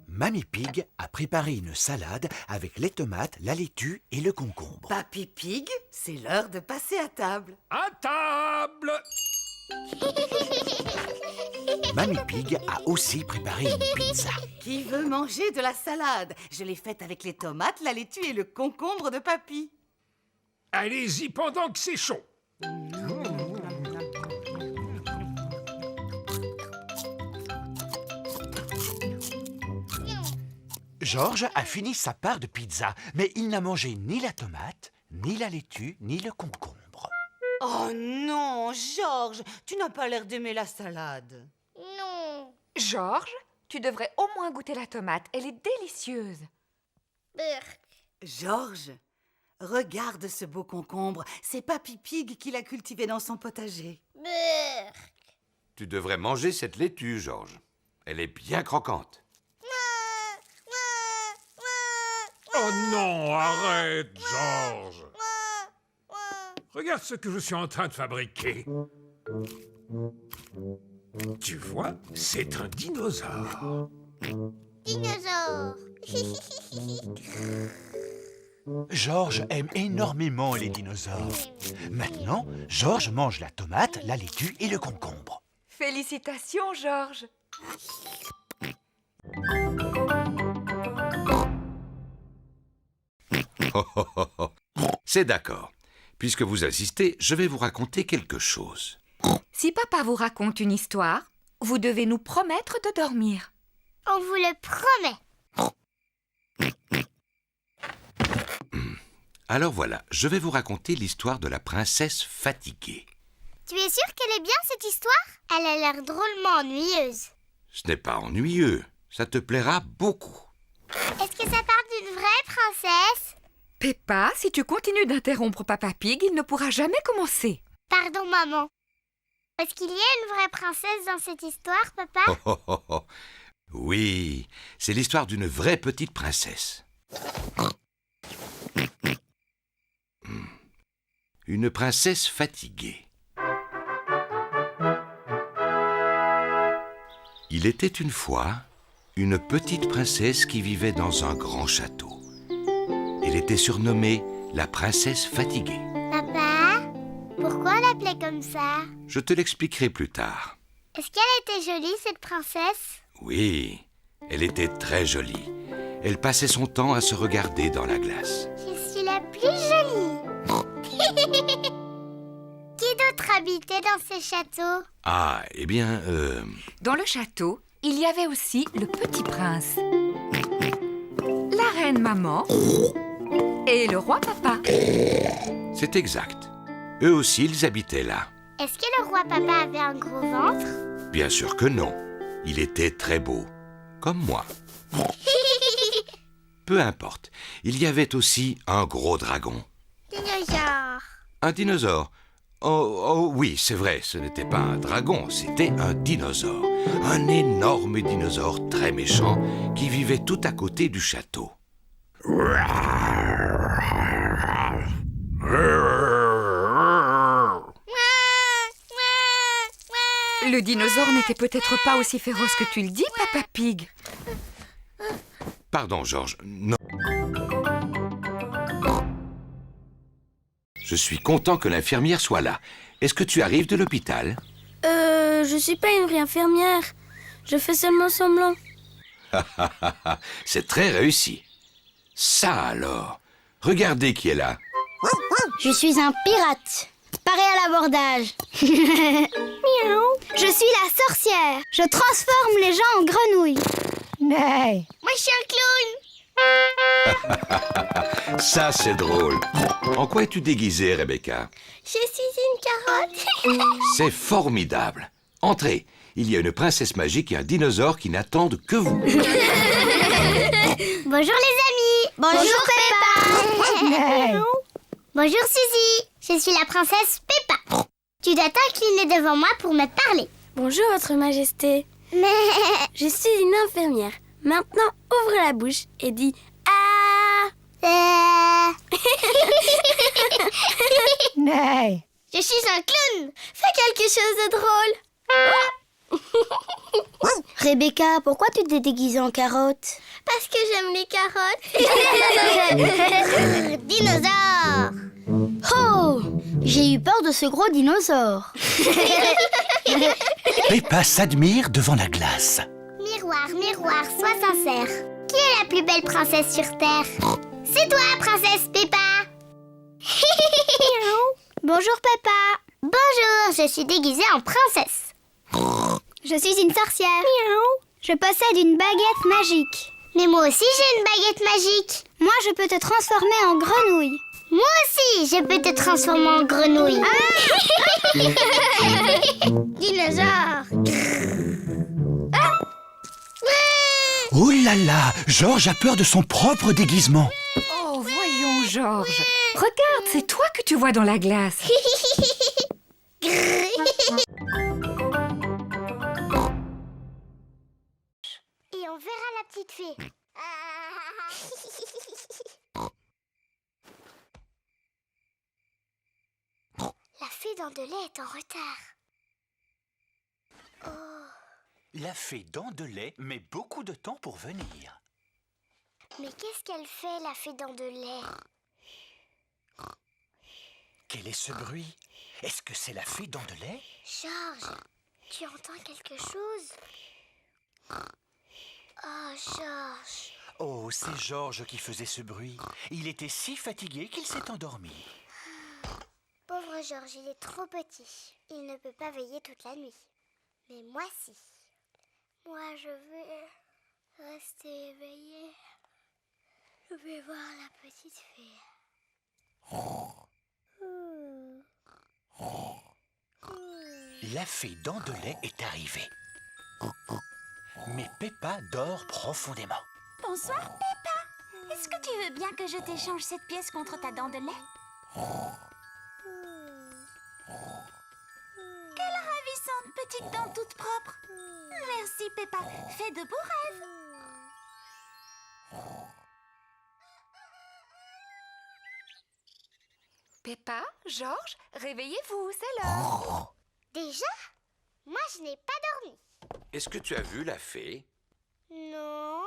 [SPEAKER 2] Mamie Pig a préparé une salade avec les tomates, la laitue et le concombre.
[SPEAKER 5] Papy Pig, c'est l'heure de passer à table.
[SPEAKER 8] À table!
[SPEAKER 2] Mamie Pig a aussi préparé une pizza.
[SPEAKER 5] Qui veut manger de la salade? Je l'ai faite avec les tomates, la laitue et le concombre de Papy.
[SPEAKER 8] Allez-y pendant que c'est chaud.
[SPEAKER 2] Georges a fini sa part de pizza, mais il n'a mangé ni la tomate, ni la laitue, ni le concombre.
[SPEAKER 5] Oh non, Georges, tu n'as pas l'air d'aimer la salade.
[SPEAKER 3] Non.
[SPEAKER 4] Georges, tu devrais au moins goûter la tomate, elle est délicieuse.
[SPEAKER 3] Burk.
[SPEAKER 5] Georges, regarde ce beau concombre. C'est Papy Pig qui l'a cultivé dans son potager.
[SPEAKER 3] Burk.
[SPEAKER 1] Tu devrais manger cette laitue, Georges. Elle est bien croquante.
[SPEAKER 8] Oh non, arrête, Georges. Regarde ce que je suis en train de fabriquer. Tu vois, c'est un dinosaure.
[SPEAKER 3] Dinosaure.
[SPEAKER 2] Georges aime énormément les dinosaures. Maintenant, Georges mange la tomate, la laitue et le concombre.
[SPEAKER 4] Félicitations, Georges.
[SPEAKER 1] C'est d'accord. Puisque vous assistez, je vais vous raconter quelque chose.
[SPEAKER 4] Si papa vous raconte une histoire, vous devez nous promettre de dormir.
[SPEAKER 3] On vous le promet.
[SPEAKER 1] Alors voilà, je vais vous raconter l'histoire de la princesse fatiguée.
[SPEAKER 3] Tu es sûr qu'elle est bien, cette histoire? Elle a l'air drôlement ennuyeuse.
[SPEAKER 1] Ce n'est pas ennuyeux, ça te plaira beaucoup.
[SPEAKER 3] Est-ce que ça parle d'une vraie princesse?
[SPEAKER 4] Peppa, si tu continues d'interrompre Papa Pig, il ne pourra jamais commencer.
[SPEAKER 3] Pardon, maman. Est-ce qu'il y a une vraie princesse dans cette histoire, papa?
[SPEAKER 1] Oui, c'est l'histoire d'une vraie petite princesse. Une princesse fatiguée. Il était une fois une petite princesse qui vivait dans un grand château. Elle était surnommée la princesse fatiguée.
[SPEAKER 3] Papa, pourquoi on l'appelait comme ça?
[SPEAKER 1] Je te l'expliquerai plus tard.
[SPEAKER 3] Est-ce qu'elle était jolie, cette princesse?
[SPEAKER 1] Oui, elle était très jolie. Elle passait son temps à se regarder dans la glace.
[SPEAKER 3] Je suis la plus jolie. Qui d'autre habitait dans ce château?
[SPEAKER 1] Ah, eh bien,
[SPEAKER 4] Dans le château, il y avait aussi le petit prince, la reine maman et le roi papa.
[SPEAKER 1] c'est exact. Eux aussi, ils habitaient là.
[SPEAKER 3] Est-ce que le roi papa avait un gros ventre?
[SPEAKER 1] Bien sûr que non. Il était très beau, comme moi. Peu importe. Il y avait aussi un gros dragon.
[SPEAKER 3] Dinosaure.
[SPEAKER 1] Un dinosaure. Oh oui, c'est vrai, ce n'était pas un dragon, c'était un dinosaure. Un énorme dinosaure très méchant qui vivait tout à côté du château.
[SPEAKER 4] Le dinosaure n'était peut-être pas aussi féroce que tu le dis, Papa Pig.
[SPEAKER 1] Pardon, Georges, non. Je suis content que l'infirmière soit là. Est-ce que tu arrives de l'hôpital?
[SPEAKER 10] Je suis pas une vraie infirmière. Je fais seulement semblant.
[SPEAKER 1] C'est très réussi. Ça alors. Regardez qui est là.
[SPEAKER 6] Je suis un pirate. Paré à l'abordage. Miaou. Je suis la sorcière. Je transforme les gens en grenouilles.
[SPEAKER 3] Moi, je suis un clown.
[SPEAKER 1] Ça, c'est drôle. En quoi es-tu déguisée, Rebecca?
[SPEAKER 3] Je suis une carotte.
[SPEAKER 1] C'est formidable. Entrez. Il y a une princesse magique et un dinosaure qui n'attendent que vous.
[SPEAKER 3] Bonjour les amis.
[SPEAKER 6] Bonjour,
[SPEAKER 3] Peppa. Bonjour Suzy. Je suis la princesse Peppa. Tu dois t'incliner devant moi pour me parler.
[SPEAKER 10] Bonjour, Votre Majesté.
[SPEAKER 3] Mais...
[SPEAKER 10] Je suis une infirmière. Maintenant, ouvre la bouche et dis Ah.
[SPEAKER 3] Je suis un clown.
[SPEAKER 10] Fais quelque chose de drôle.
[SPEAKER 6] Rebecca, pourquoi tu t'es déguisée en carotte?
[SPEAKER 3] Parce que j'aime les carottes. Dinosaure.
[SPEAKER 6] Oh! J'ai eu peur de ce gros dinosaure.
[SPEAKER 2] Peppa s'admire devant la glace.
[SPEAKER 3] Miroir, miroir, sois sincère. Qui est la plus belle princesse sur Terre? C'est toi, princesse Peppa.
[SPEAKER 6] Bonjour, Peppa.
[SPEAKER 3] Bonjour, je suis déguisée en princesse.
[SPEAKER 6] Je suis une sorcière. Je possède une baguette magique.
[SPEAKER 3] Mais moi aussi, j'ai une baguette magique.
[SPEAKER 6] Moi, je peux te transformer en grenouille.
[SPEAKER 3] Moi aussi, je peux te transformer en grenouille. Dinosaure.
[SPEAKER 2] Oh là là, Georges a peur de son propre déguisement.
[SPEAKER 4] Oh, voyons, Georges. Regarde, c'est toi que tu vois dans la glace.
[SPEAKER 3] Et on verra la petite fée. La fée dents de lait est en retard. Oh,
[SPEAKER 2] La fée dents de lait met beaucoup de temps pour venir.
[SPEAKER 3] mais qu'est-ce qu'elle fait, la fée dents de lait?
[SPEAKER 2] Quel est ce bruit? Est-ce que c'est la fée dents de lait?
[SPEAKER 3] Georges, tu entends quelque chose? Oh, Georges.
[SPEAKER 2] Oh, c'est Georges qui faisait ce bruit. Il était si fatigué qu'il s'est endormi.
[SPEAKER 3] Pauvre Georges, il est trop petit. Il ne peut pas veiller toute la nuit. Mais moi, si. Moi, je vais rester éveillée. Je vais voir la petite fée.
[SPEAKER 2] La fée dents de lait est arrivée. Mais Peppa dort profondément.
[SPEAKER 6] Bonsoir, Peppa. Est-ce que tu veux bien que je t'échange cette pièce contre ta dent de lait? Quelle ravissante petite dent toute propre. Merci, Peppa. Fais de beaux rêves.
[SPEAKER 4] Peppa, Georges, réveillez-vous, c'est l'heure.
[SPEAKER 3] Déjà? Moi, je n'ai pas dormi.
[SPEAKER 1] Est-ce que tu as vu la fée?
[SPEAKER 3] Non.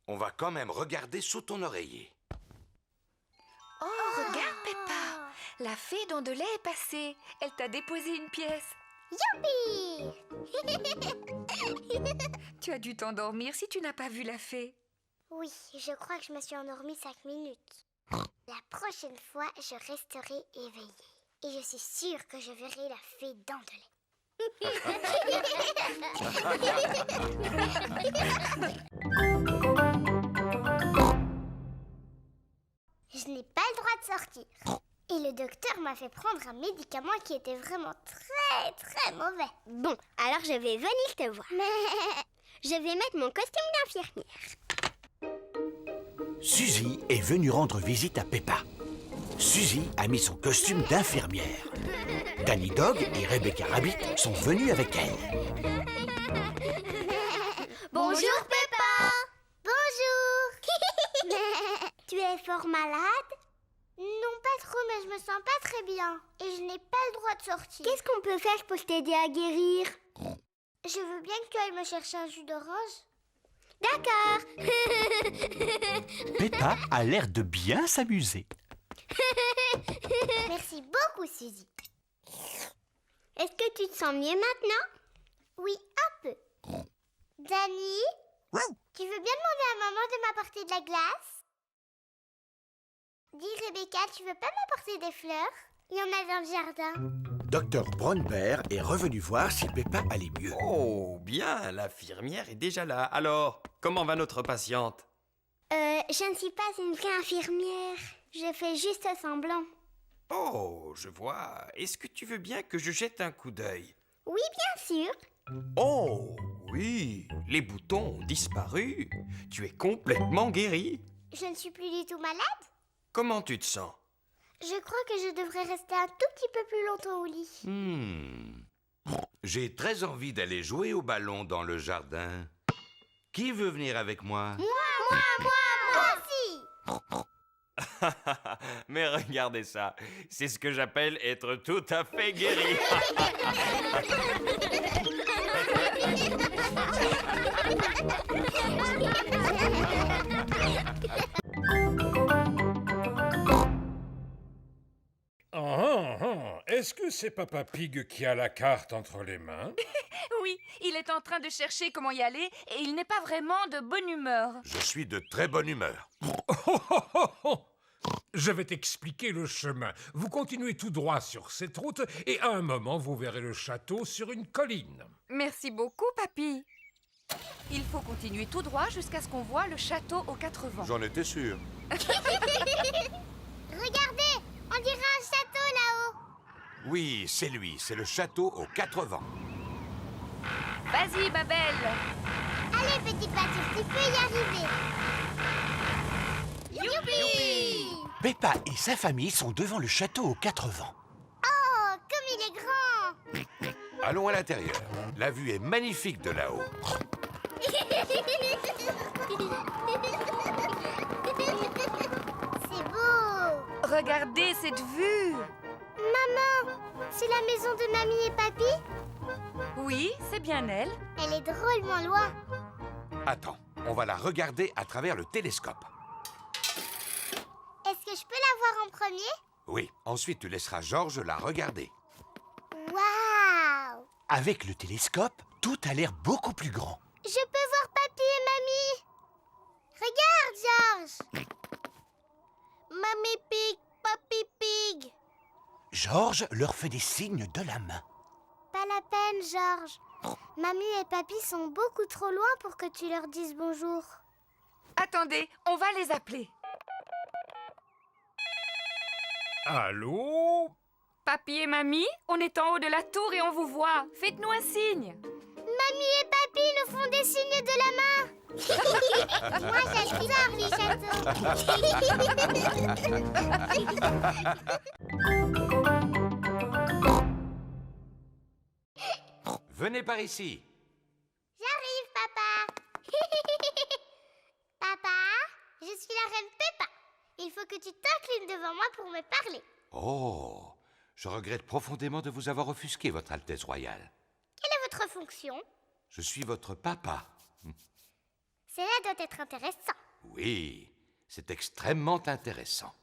[SPEAKER 1] On va quand même regarder sous ton oreiller.
[SPEAKER 4] Oh, regarde, Peppa. La fée dents de lait est passée. Elle t'a déposé une pièce.
[SPEAKER 3] Youpi!
[SPEAKER 4] Tu as dû t'endormir si tu n'as pas vu la fée.
[SPEAKER 3] Oui, je crois que je me suis endormie 5 minutes. La prochaine fois, je resterai éveillée. Et je suis sûre que je verrai la fée dents de lait. Je n'ai pas le droit de sortir. Et le docteur m'a fait prendre un médicament qui était vraiment très très mauvais.
[SPEAKER 6] Bon, alors je vais venir te voir. Je vais mettre mon costume d'infirmière.
[SPEAKER 2] Suzy est venue rendre visite à Peppa. Suzy a mis son costume d'infirmière. Danny Dog et Rebecca Rabbit sont venus avec elle.
[SPEAKER 6] Bonjour, Peppa.
[SPEAKER 3] Bonjour. Tu es fort malade? Non, pas trop, mais je me sens pas très bien. Et je n'ai pas le droit de sortir.
[SPEAKER 6] Qu'est-ce qu'on peut faire pour t'aider à guérir?
[SPEAKER 3] Je veux bien que tu ailles me chercher un jus d'orange.
[SPEAKER 6] D'accord.
[SPEAKER 2] Peppa a l'air de bien s'amuser.
[SPEAKER 3] Merci beaucoup, Suzy.
[SPEAKER 6] Est-ce que tu te sens mieux maintenant?
[SPEAKER 3] Oui, un peu. Danny, tu veux bien demander à maman de m'apporter de la glace? Dis, Rebecca, tu veux pas m'apporter des fleurs? Il y en a dans le jardin.
[SPEAKER 2] Dr Brown Bear est revenu voir si Peppa allait mieux.
[SPEAKER 11] Oh, bien, l'infirmière est déjà là. Alors, comment va notre patiente?
[SPEAKER 6] Je ne suis pas une vraie infirmière. Je fais juste semblant.
[SPEAKER 11] Oh, je vois. Est-ce que tu veux bien que je jette un coup d'œil?
[SPEAKER 6] Oui, bien sûr.
[SPEAKER 11] Oh, oui, les boutons ont disparu. Tu es complètement guérie.
[SPEAKER 3] Je ne suis plus du tout malade?
[SPEAKER 11] Comment tu te sens?
[SPEAKER 3] Je crois que je devrais rester un tout petit peu plus longtemps au lit.
[SPEAKER 1] J'ai très envie d'aller jouer au ballon dans le jardin. Qui veut venir avec moi?
[SPEAKER 3] Moi aussi!
[SPEAKER 11] Mais regardez ça, c'est ce que j'appelle être tout à fait guéri.
[SPEAKER 8] Est-ce que c'est Papa Pig qui a la carte entre les mains?
[SPEAKER 4] Oui, il est en train de chercher comment y aller et il n'est pas vraiment de bonne humeur.
[SPEAKER 1] Je suis de très bonne humeur.
[SPEAKER 8] Je vais t'expliquer le chemin. Vous continuez tout droit sur cette route et à un moment, vous verrez le château sur une colline.
[SPEAKER 4] Merci beaucoup, Papy. Il faut continuer tout droit jusqu'à ce qu'on voit le château aux 4 vents.
[SPEAKER 1] J'en étais sûr.
[SPEAKER 3] Regardez, on dirait un château là-haut.
[SPEAKER 1] Oui, c'est lui, c'est le château aux 4 vents.
[SPEAKER 4] Vas-y, Babel.
[SPEAKER 3] Allez, Allez, petite pâture, tu peux y arriver. Youpi!
[SPEAKER 2] Peppa et sa famille sont devant le château aux 4 vents.
[SPEAKER 3] Oh, comme il est grand!
[SPEAKER 1] Allons à l'intérieur. La vue est magnifique de là-haut.
[SPEAKER 3] C'est beau!
[SPEAKER 4] Regardez cette vue.
[SPEAKER 3] Maman, c'est la maison de mamie et papy?
[SPEAKER 4] Oui, c'est bien elle.
[SPEAKER 3] Elle est drôlement loin.
[SPEAKER 1] Attends, on va la regarder à travers le télescope.
[SPEAKER 3] Est-ce que je peux la voir en premier?
[SPEAKER 1] Oui, ensuite tu laisseras Georges la regarder.
[SPEAKER 3] Waouh!
[SPEAKER 2] Avec le télescope, tout a l'air beaucoup plus grand.
[SPEAKER 3] Je peux voir papy et mamie. Regarde, Georges. Mamie Pig, Papy Pig.
[SPEAKER 2] Georges leur fait des signes de la main.
[SPEAKER 3] Pas la peine, Georges. Mamie et papy sont beaucoup trop loin pour que tu leur dises bonjour.
[SPEAKER 4] Attendez, on va les appeler.
[SPEAKER 8] Allô?
[SPEAKER 4] Papy et mamie, on est en haut de la tour et on vous voit. Faites-nous un signe.
[SPEAKER 3] Mamie et papy nous font des signes de la main. Moi, j'adore les châteaux.
[SPEAKER 1] Venez par ici.
[SPEAKER 3] J'arrive, papa. Papa, je suis la reine Peppa. Il faut que tu t'inclines devant moi pour me parler.
[SPEAKER 1] Oh, je regrette profondément de vous avoir offusqué, Votre Altesse Royale.
[SPEAKER 3] Quelle est votre fonction?
[SPEAKER 1] Je suis votre papa.
[SPEAKER 3] Cela doit être intéressant.
[SPEAKER 1] Oui, c'est extrêmement intéressant.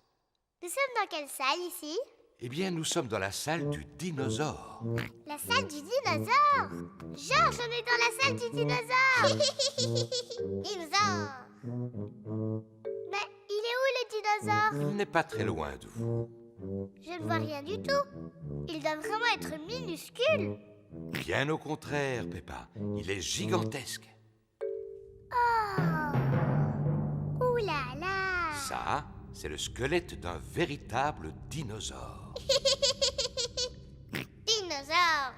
[SPEAKER 3] Nous sommes dans quelle salle ici?
[SPEAKER 1] Eh bien, nous sommes dans la salle du dinosaure.
[SPEAKER 3] La salle du dinosaure. Georges, on est dans la salle du dinosaure. Dinosaure. Mais il est où le dinosaure?
[SPEAKER 1] Il n'est pas très loin de vous.
[SPEAKER 3] Je ne vois rien du tout. Il doit vraiment être minuscule.
[SPEAKER 1] Bien au contraire, Peppa. Il est gigantesque.
[SPEAKER 3] Oh. Ouh là là.
[SPEAKER 1] Ça, c'est le squelette d'un véritable dinosaure.
[SPEAKER 3] Dinosaure.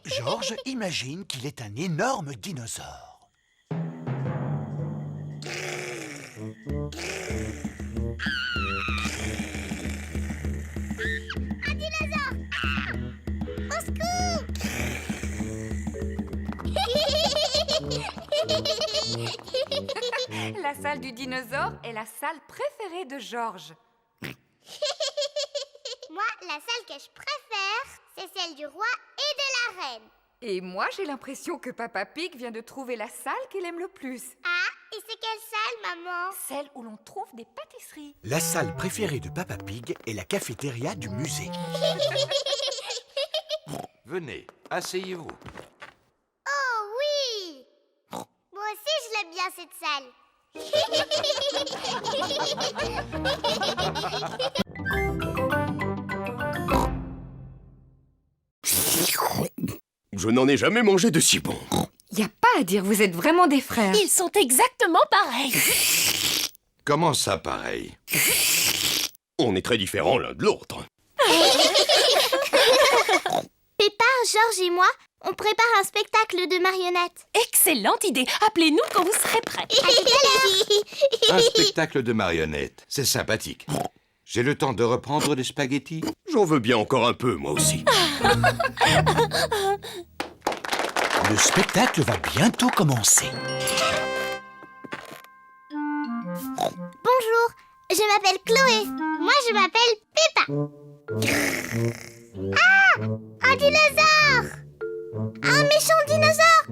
[SPEAKER 2] Georges imagine qu'il est un énorme dinosaure.
[SPEAKER 3] Un dinosaure. Au secours.
[SPEAKER 4] La salle du dinosaure est la salle préférée de Georges.
[SPEAKER 3] Moi, la salle que je préfère, c'est celle du roi et de la reine.
[SPEAKER 4] Et moi, j'ai l'impression que Papa Pig vient de trouver la salle qu'il aime le plus.
[SPEAKER 3] Ah, et c'est quelle salle, maman?
[SPEAKER 4] Celle où l'on trouve des pâtisseries.
[SPEAKER 2] La salle préférée de Peppa Pig est la cafétéria du musée.
[SPEAKER 1] Venez, asseyez-vous.
[SPEAKER 3] Oh oui! Moi aussi, je l'aime bien, cette salle.
[SPEAKER 11] Je n'en ai jamais mangé de si bon.
[SPEAKER 4] Y a pas à dire, vous êtes vraiment des frères.
[SPEAKER 10] Ils sont exactement pareils.
[SPEAKER 1] Comment ça, pareil?
[SPEAKER 11] On est très différents l'un de l'autre.
[SPEAKER 3] Peppa, Georges et moi, on prépare un spectacle de marionnettes.
[SPEAKER 10] Excellente idée. Appelez-nous quand vous serez prêts.
[SPEAKER 3] À tout à l'heure.
[SPEAKER 1] Un spectacle de marionnettes. C'est sympathique. J'ai le temps de reprendre des spaghettis?
[SPEAKER 11] J'en veux bien encore un peu, moi aussi.
[SPEAKER 2] Le spectacle va bientôt commencer.
[SPEAKER 3] Bonjour, je m'appelle Chloé. Moi, je m'appelle Peppa. Ah, un dinosaure! Un méchant dinosaure!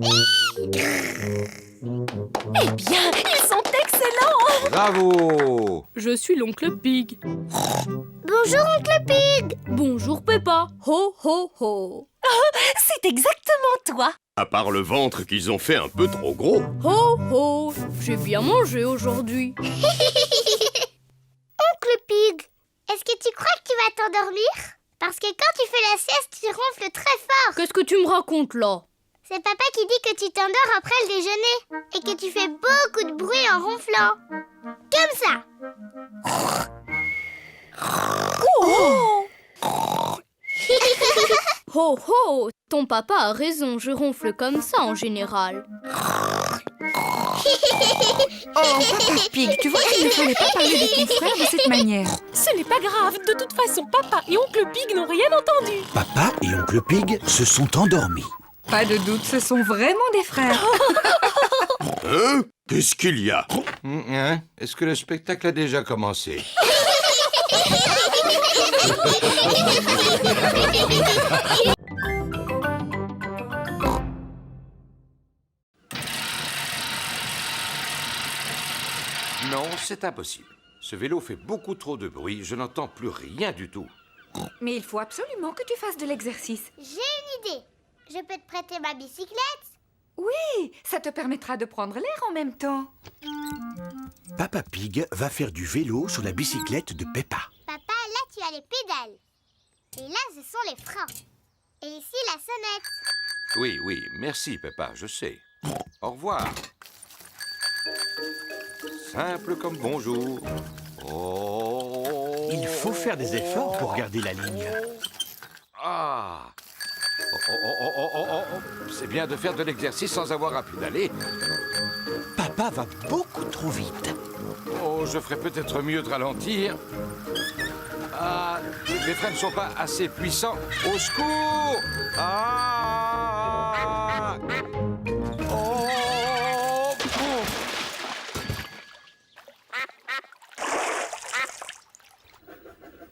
[SPEAKER 10] Eh bien, ils sont excellents.
[SPEAKER 1] Bravo!
[SPEAKER 10] Je suis l'oncle Pig.
[SPEAKER 3] Bonjour, oncle Pig.
[SPEAKER 10] Bonjour Peppa. Ho ho ho. C'est exactement toi.
[SPEAKER 11] À part le ventre qu'ils ont fait un peu trop gros.
[SPEAKER 10] Ho ho. J'ai bien mangé aujourd'hui.
[SPEAKER 3] Oncle Pig, est-ce que tu crois que tu vas t'endormir? Parce que quand tu fais la sieste, tu ronfles très fort.
[SPEAKER 10] Qu'est-ce que tu me racontes là?
[SPEAKER 3] C'est papa qui dit que tu t'endors après le déjeuner et que tu fais beaucoup de bruit en ronflant. Comme ça.
[SPEAKER 10] Oh. Ho ho. Ton papa a raison, je ronfle comme ça en général.
[SPEAKER 4] Oh, Papa Pig, tu vois qu'il ne fallait pas parler de ton frère de cette manière.
[SPEAKER 12] Ce n'est pas grave, de toute façon, papa et oncle Pig n'ont rien entendu.
[SPEAKER 2] Papa et oncle Pig se sont endormis.
[SPEAKER 4] Pas de doute, ce sont vraiment des frères.
[SPEAKER 1] Hein? Qu'est-ce qu'il y a? Hein? Est-ce que le spectacle a déjà commencé? Non, c'est impossible. Ce vélo fait beaucoup trop de bruit, je n'entends plus rien du tout.
[SPEAKER 4] Mais il faut absolument que tu fasses de l'exercice.
[SPEAKER 3] J'ai une idée. Je peux te prêter ma bicyclette?
[SPEAKER 4] Oui, ça te permettra de prendre l'air en même temps.
[SPEAKER 2] Papa Pig va faire du vélo sur la bicyclette de Peppa.
[SPEAKER 3] Papa, là tu as les pédales. Et là ce sont les freins. Et ici la sonnette.
[SPEAKER 1] Oui, oui, merci Peppa, je sais. Au revoir. Simple comme bonjour. Oh.
[SPEAKER 2] Il faut faire des efforts pour garder la ligne.
[SPEAKER 1] Ah. Oh. C'est bien de faire de l'exercice sans avoir à pédaler.
[SPEAKER 2] Papa va beaucoup trop vite.
[SPEAKER 1] Oh, je ferais peut-être mieux de ralentir. Ah, les freins ne sont pas assez puissants. Au secours! Ah! Oh!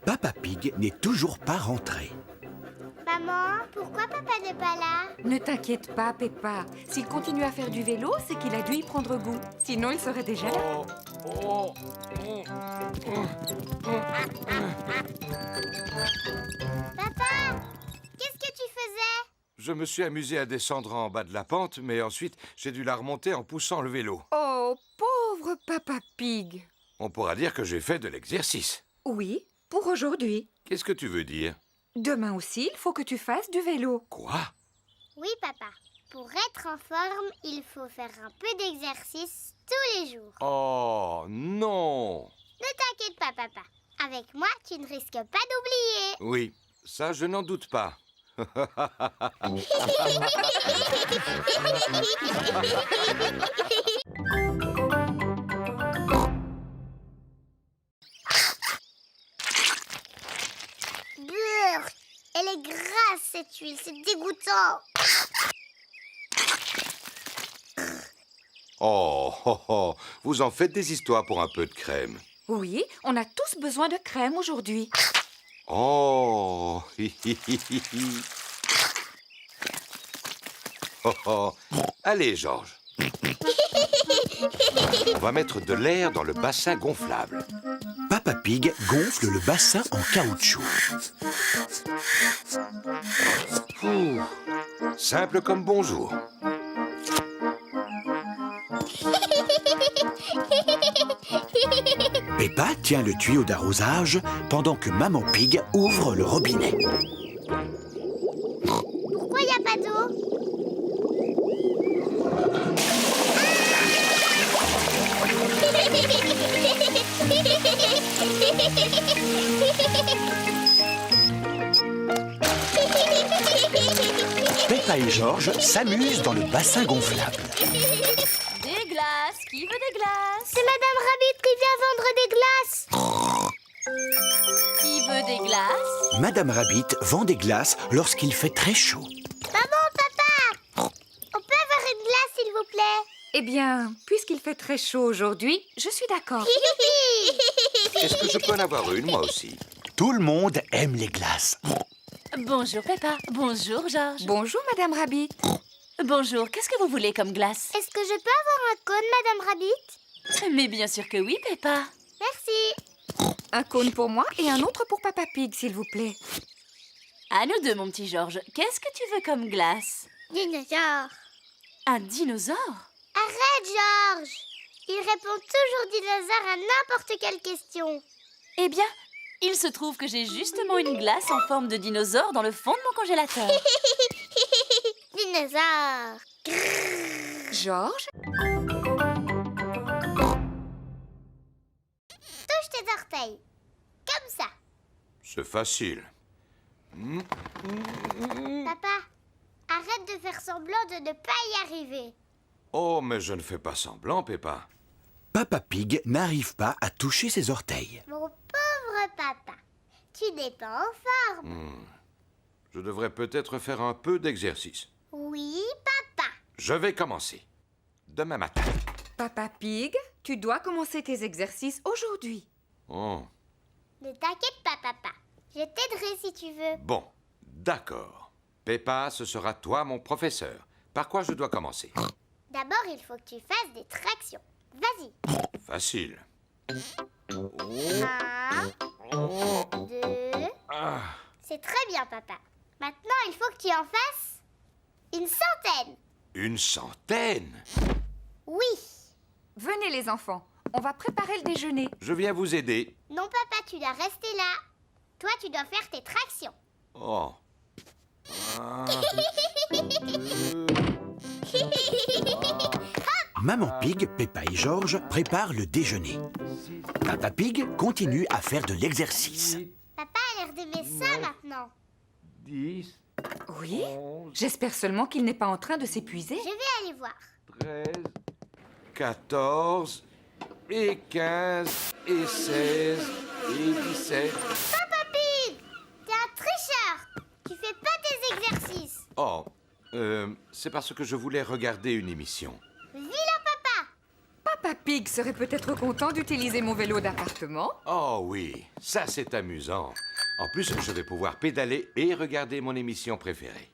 [SPEAKER 2] Papa Pig n'est toujours pas rentré.
[SPEAKER 3] Maman, pourquoi papa n'est pas là?
[SPEAKER 4] Ne t'inquiète pas, Peppa. S'il continue à faire du vélo, c'est qu'il a dû y prendre goût. Sinon, il serait déjà là.
[SPEAKER 3] Papa, qu'est-ce que tu faisais?
[SPEAKER 1] Je me suis amusé à descendre en bas de la pente, mais ensuite, j'ai dû la remonter en poussant le vélo.
[SPEAKER 4] Oh, pauvre Papa Pig.
[SPEAKER 1] On pourra dire que j'ai fait de l'exercice.
[SPEAKER 4] Oui, pour aujourd'hui.
[SPEAKER 1] Qu'est-ce que tu veux dire?
[SPEAKER 4] Demain aussi, il faut que tu fasses du vélo.
[SPEAKER 1] Quoi?
[SPEAKER 3] Oui, papa. Pour être en forme, il faut faire un peu d'exercice tous les jours.
[SPEAKER 1] Oh, non!
[SPEAKER 3] Ne t'inquiète pas, papa. Avec moi, tu ne risques pas d'oublier.
[SPEAKER 1] Oui, ça, je n'en doute pas.
[SPEAKER 3] Brrr, elle est grasse cette huile, c'est dégoûtant.
[SPEAKER 1] Oh, vous en faites des histoires pour un peu de crème.
[SPEAKER 4] Oui, on a tous besoin de crème aujourd'hui.
[SPEAKER 1] Oh, Allez, Georges. On va mettre de l'air dans le bassin gonflable.
[SPEAKER 2] Papa Pig gonfle le bassin en caoutchouc.
[SPEAKER 1] Ouh, simple comme bonjour.
[SPEAKER 2] Peppa tient le tuyau d'arrosage pendant que Maman Pig ouvre le robinet.
[SPEAKER 3] Pourquoi il n'y a pas d'eau?
[SPEAKER 2] Peppa et Georges s'amusent dans le bassin gonflable.
[SPEAKER 7] Des glaces. Qui veut des glaces?
[SPEAKER 3] C'est Madame Rabbit qui vient vendre des glaces.
[SPEAKER 7] Qui veut des glaces?
[SPEAKER 2] Madame Rabbit vend des glaces lorsqu'il fait très chaud.
[SPEAKER 3] Maman, papa, on peut avoir une glace, s'il vous plaît?
[SPEAKER 4] Eh bien, puisqu'il fait très chaud aujourd'hui, je suis d'accord.
[SPEAKER 1] Est-ce que je peux en avoir une, moi aussi?
[SPEAKER 2] Tout le monde aime les glaces.
[SPEAKER 7] Bonjour Peppa. Bonjour Georges.
[SPEAKER 4] Bonjour, Madame Rabbit.
[SPEAKER 7] Bonjour, qu'est-ce que vous voulez comme glace?
[SPEAKER 3] Est-ce que je peux avoir un cône, Madame Rabbit?
[SPEAKER 7] Mais bien sûr que oui, Peppa.
[SPEAKER 3] Merci.
[SPEAKER 4] Un cône pour moi et un autre pour Papa Pig, s'il vous plaît.
[SPEAKER 7] À nous deux, mon petit Georges. Qu'est-ce que tu veux comme glace?
[SPEAKER 3] Dinosaure.
[SPEAKER 7] Un dinosaure?
[SPEAKER 3] Arrête, Georges. Il répond toujours dinosaure à n'importe quelle question.
[SPEAKER 7] Eh bien, il se trouve que j'ai justement une glace en forme de dinosaure dans le fond de mon congélateur.
[SPEAKER 3] Dinosaure.
[SPEAKER 4] Georges?
[SPEAKER 3] Touche tes orteils. Comme ça.
[SPEAKER 1] C'est facile.
[SPEAKER 3] Papa, Arrête de faire semblant de ne pas y arriver.
[SPEAKER 1] Oh, mais je ne fais pas semblant, Peppa.
[SPEAKER 2] Papa Pig n'arrive pas à toucher ses orteils.
[SPEAKER 3] Mon pauvre papa, tu n'es pas en forme.
[SPEAKER 1] Je devrais peut-être faire un peu d'exercice.
[SPEAKER 3] Oui, papa.
[SPEAKER 1] Je vais commencer. Demain matin.
[SPEAKER 4] Papa Pig, tu dois commencer tes exercices aujourd'hui.
[SPEAKER 1] Oh,
[SPEAKER 3] Ne t'inquiète pas, papa. Je t'aiderai si tu veux.
[SPEAKER 1] bon, d'accord. Peppa, ce sera toi mon professeur. Par quoi je dois commencer?
[SPEAKER 3] D'abord, il faut que tu fasses des tractions. Vas-y.
[SPEAKER 1] Facile.
[SPEAKER 3] 1, 2...
[SPEAKER 1] Ah,
[SPEAKER 3] C'est très bien, papa. Maintenant, il faut que tu en fasses une centaine.
[SPEAKER 1] une centaine?
[SPEAKER 3] Oui.
[SPEAKER 4] Venez les enfants, on va préparer le déjeuner.
[SPEAKER 1] Je viens vous aider.
[SPEAKER 3] Non, papa, tu dois rester là. Toi, tu dois faire tes tractions.
[SPEAKER 1] Oh. Ah.
[SPEAKER 2] Maman Pig, Peppa et George préparent le déjeuner. Papa Pig continue à faire de l'exercice.
[SPEAKER 3] Papa a l'air d'aimer ça maintenant.
[SPEAKER 1] 10,
[SPEAKER 4] Oui? J'espère seulement qu'il n'est pas en train de s'épuiser.
[SPEAKER 3] Je vais aller voir.
[SPEAKER 1] 13, 14, et 15, et 16, et 17.
[SPEAKER 3] Papa Pig, t'es un tricheur. Tu fais pas tes exercices.
[SPEAKER 1] Oh, c'est parce que je voulais regarder une émission.
[SPEAKER 3] Vilain papa.
[SPEAKER 4] Papa Pig serait peut-être content d'utiliser mon vélo d'appartement.
[SPEAKER 1] Oh oui, ça c'est amusant. En plus, je vais pouvoir pédaler et regarder mon émission préférée.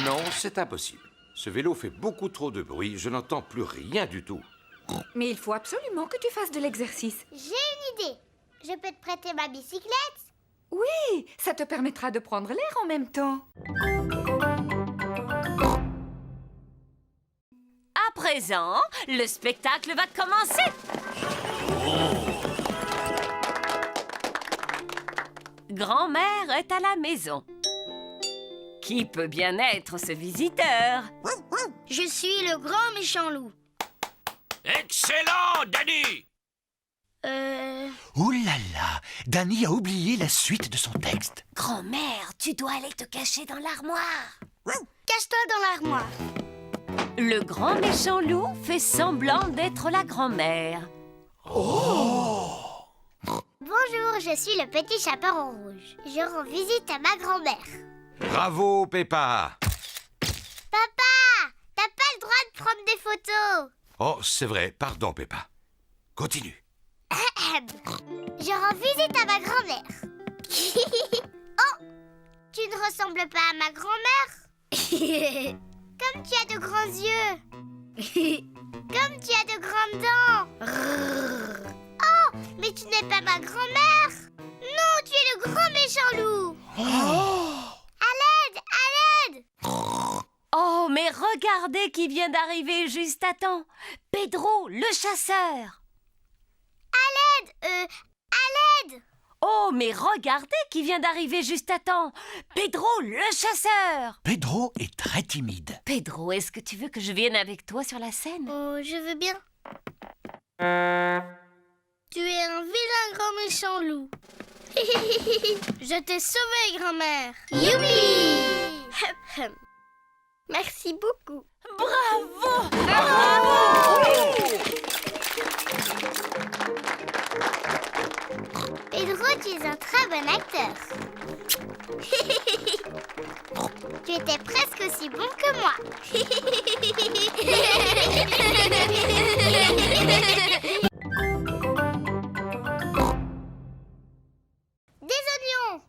[SPEAKER 1] Non, c'est impossible. Ce vélo fait beaucoup trop de bruit, je n'entends plus rien du tout.
[SPEAKER 4] Mais il faut absolument que tu fasses de l'exercice.
[SPEAKER 3] J'ai une idée. Je peux te prêter ma bicyclette?
[SPEAKER 4] Oui, ça te permettra de prendre l'air en même temps.
[SPEAKER 7] À présent, le spectacle va commencer. Grand-mère est à la maison. Qui peut bien être ce visiteur?
[SPEAKER 6] Je suis le grand méchant loup.
[SPEAKER 8] Excellent, Danny!
[SPEAKER 2] Ouh là là, Danny a oublié la suite de son texte.
[SPEAKER 7] Grand-mère, tu dois aller te cacher dans l'armoire.
[SPEAKER 6] Cache-toi dans l'armoire.
[SPEAKER 7] Le grand méchant loup fait semblant d'être la grand-mère.
[SPEAKER 3] Bonjour, je suis le petit chaperon rouge. Je rends visite à ma grand-mère.
[SPEAKER 1] Bravo, Peppa!
[SPEAKER 3] Papa, t'as pas le droit de prendre des photos.
[SPEAKER 1] Oh, c'est vrai, pardon, Peppa. Continue.
[SPEAKER 3] Je rends visite à ma grand-mère. Oh, tu ne ressembles pas à ma grand-mère? Comme tu as de grands yeux. Comme tu as de grandes dents. Oh, mais tu n'es pas ma grand-mère. Non, tu es le grand méchant loup. À l'aide, à l'aide.
[SPEAKER 7] Oh, mais regardez qui vient d'arriver juste à temps. Pedro, le chasseur.
[SPEAKER 3] À l'aide.
[SPEAKER 7] Oh, mais regardez qui vient d'arriver juste à temps. Pedro, le chasseur.
[SPEAKER 2] Pedro est très timide.
[SPEAKER 7] Pedro, est-ce que tu veux que je vienne avec toi sur la scène?
[SPEAKER 6] Oh, je veux bien. Tu es un vilain grand méchant loup. Je t'ai sauvé, grand-mère. Youpi! Merci beaucoup.
[SPEAKER 7] Bravo!
[SPEAKER 3] Pedro, tu es un très bon acteur. Tu étais presque aussi bon que moi. Des oignons.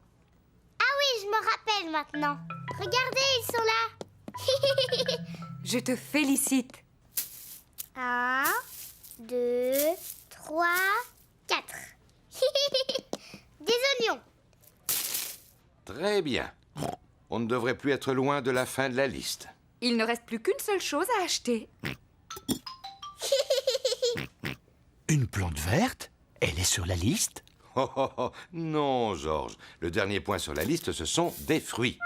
[SPEAKER 3] Ah oui, je me rappelle maintenant. Regardez, ils sont là.
[SPEAKER 4] Je te félicite.
[SPEAKER 3] 1, 2, 3, 4. Des oignons.
[SPEAKER 1] Très bien. On ne devrait plus être loin de la fin de la liste.
[SPEAKER 4] Il ne reste plus qu'une seule chose à acheter.
[SPEAKER 2] Une plante verte? Elle est sur la liste?
[SPEAKER 1] Oh, oh, oh. Non, George. Le dernier point sur la liste, ce sont des fruits.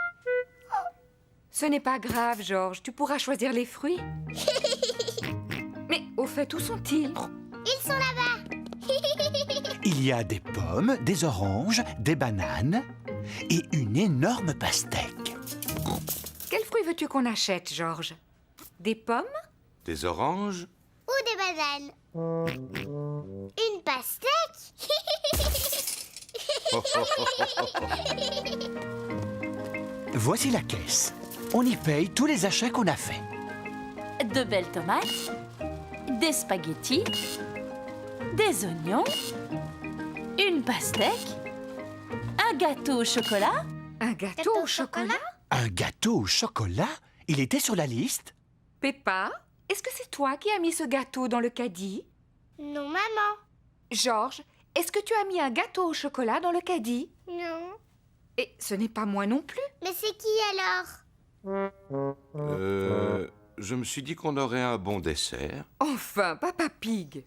[SPEAKER 4] Ce n'est pas grave, George. Tu pourras choisir les fruits. Mais au fait, où sont-ils?
[SPEAKER 3] Ils sont là-bas.
[SPEAKER 2] Il y a des pommes, des oranges, des bananes. et une énorme pastèque.
[SPEAKER 4] Quels fruits veux-tu qu'on achète, Georges? Des pommes?
[SPEAKER 1] Des oranges?
[SPEAKER 3] Ou des bananes. Une pastèque.
[SPEAKER 2] Voici la caisse. On y paye tous les achats qu'on a faits.
[SPEAKER 9] De belles tomates, des spaghettis, des oignons, une pastèque, un gâteau au chocolat.
[SPEAKER 4] Un gâteau au chocolat?
[SPEAKER 2] Un gâteau au chocolat? Il était sur la liste?
[SPEAKER 4] Peppa, est-ce que c'est toi qui as mis ce gâteau dans le caddie?
[SPEAKER 3] Non, maman.
[SPEAKER 4] Georges, est-ce que tu as mis un gâteau au chocolat dans le caddie?
[SPEAKER 3] Non.
[SPEAKER 4] Et ce n'est pas moi non plus.
[SPEAKER 3] Mais c'est qui alors?
[SPEAKER 1] Je me suis dit qu'on aurait un bon dessert.
[SPEAKER 4] Enfin, Papa Pig.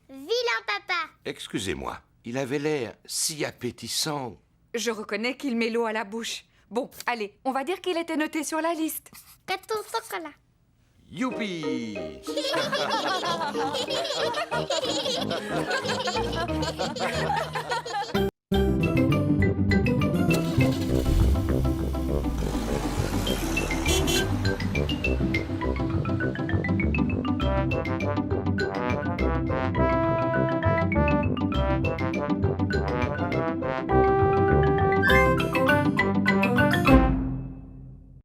[SPEAKER 3] Vilain papa.
[SPEAKER 1] Excusez-moi, il avait l'air si appétissant.
[SPEAKER 4] Je reconnais qu'il met l'eau à la bouche. Bon, allez, on va dire qu'il était noté sur la liste.
[SPEAKER 3] Gâteau au chocolat.
[SPEAKER 1] Youpi!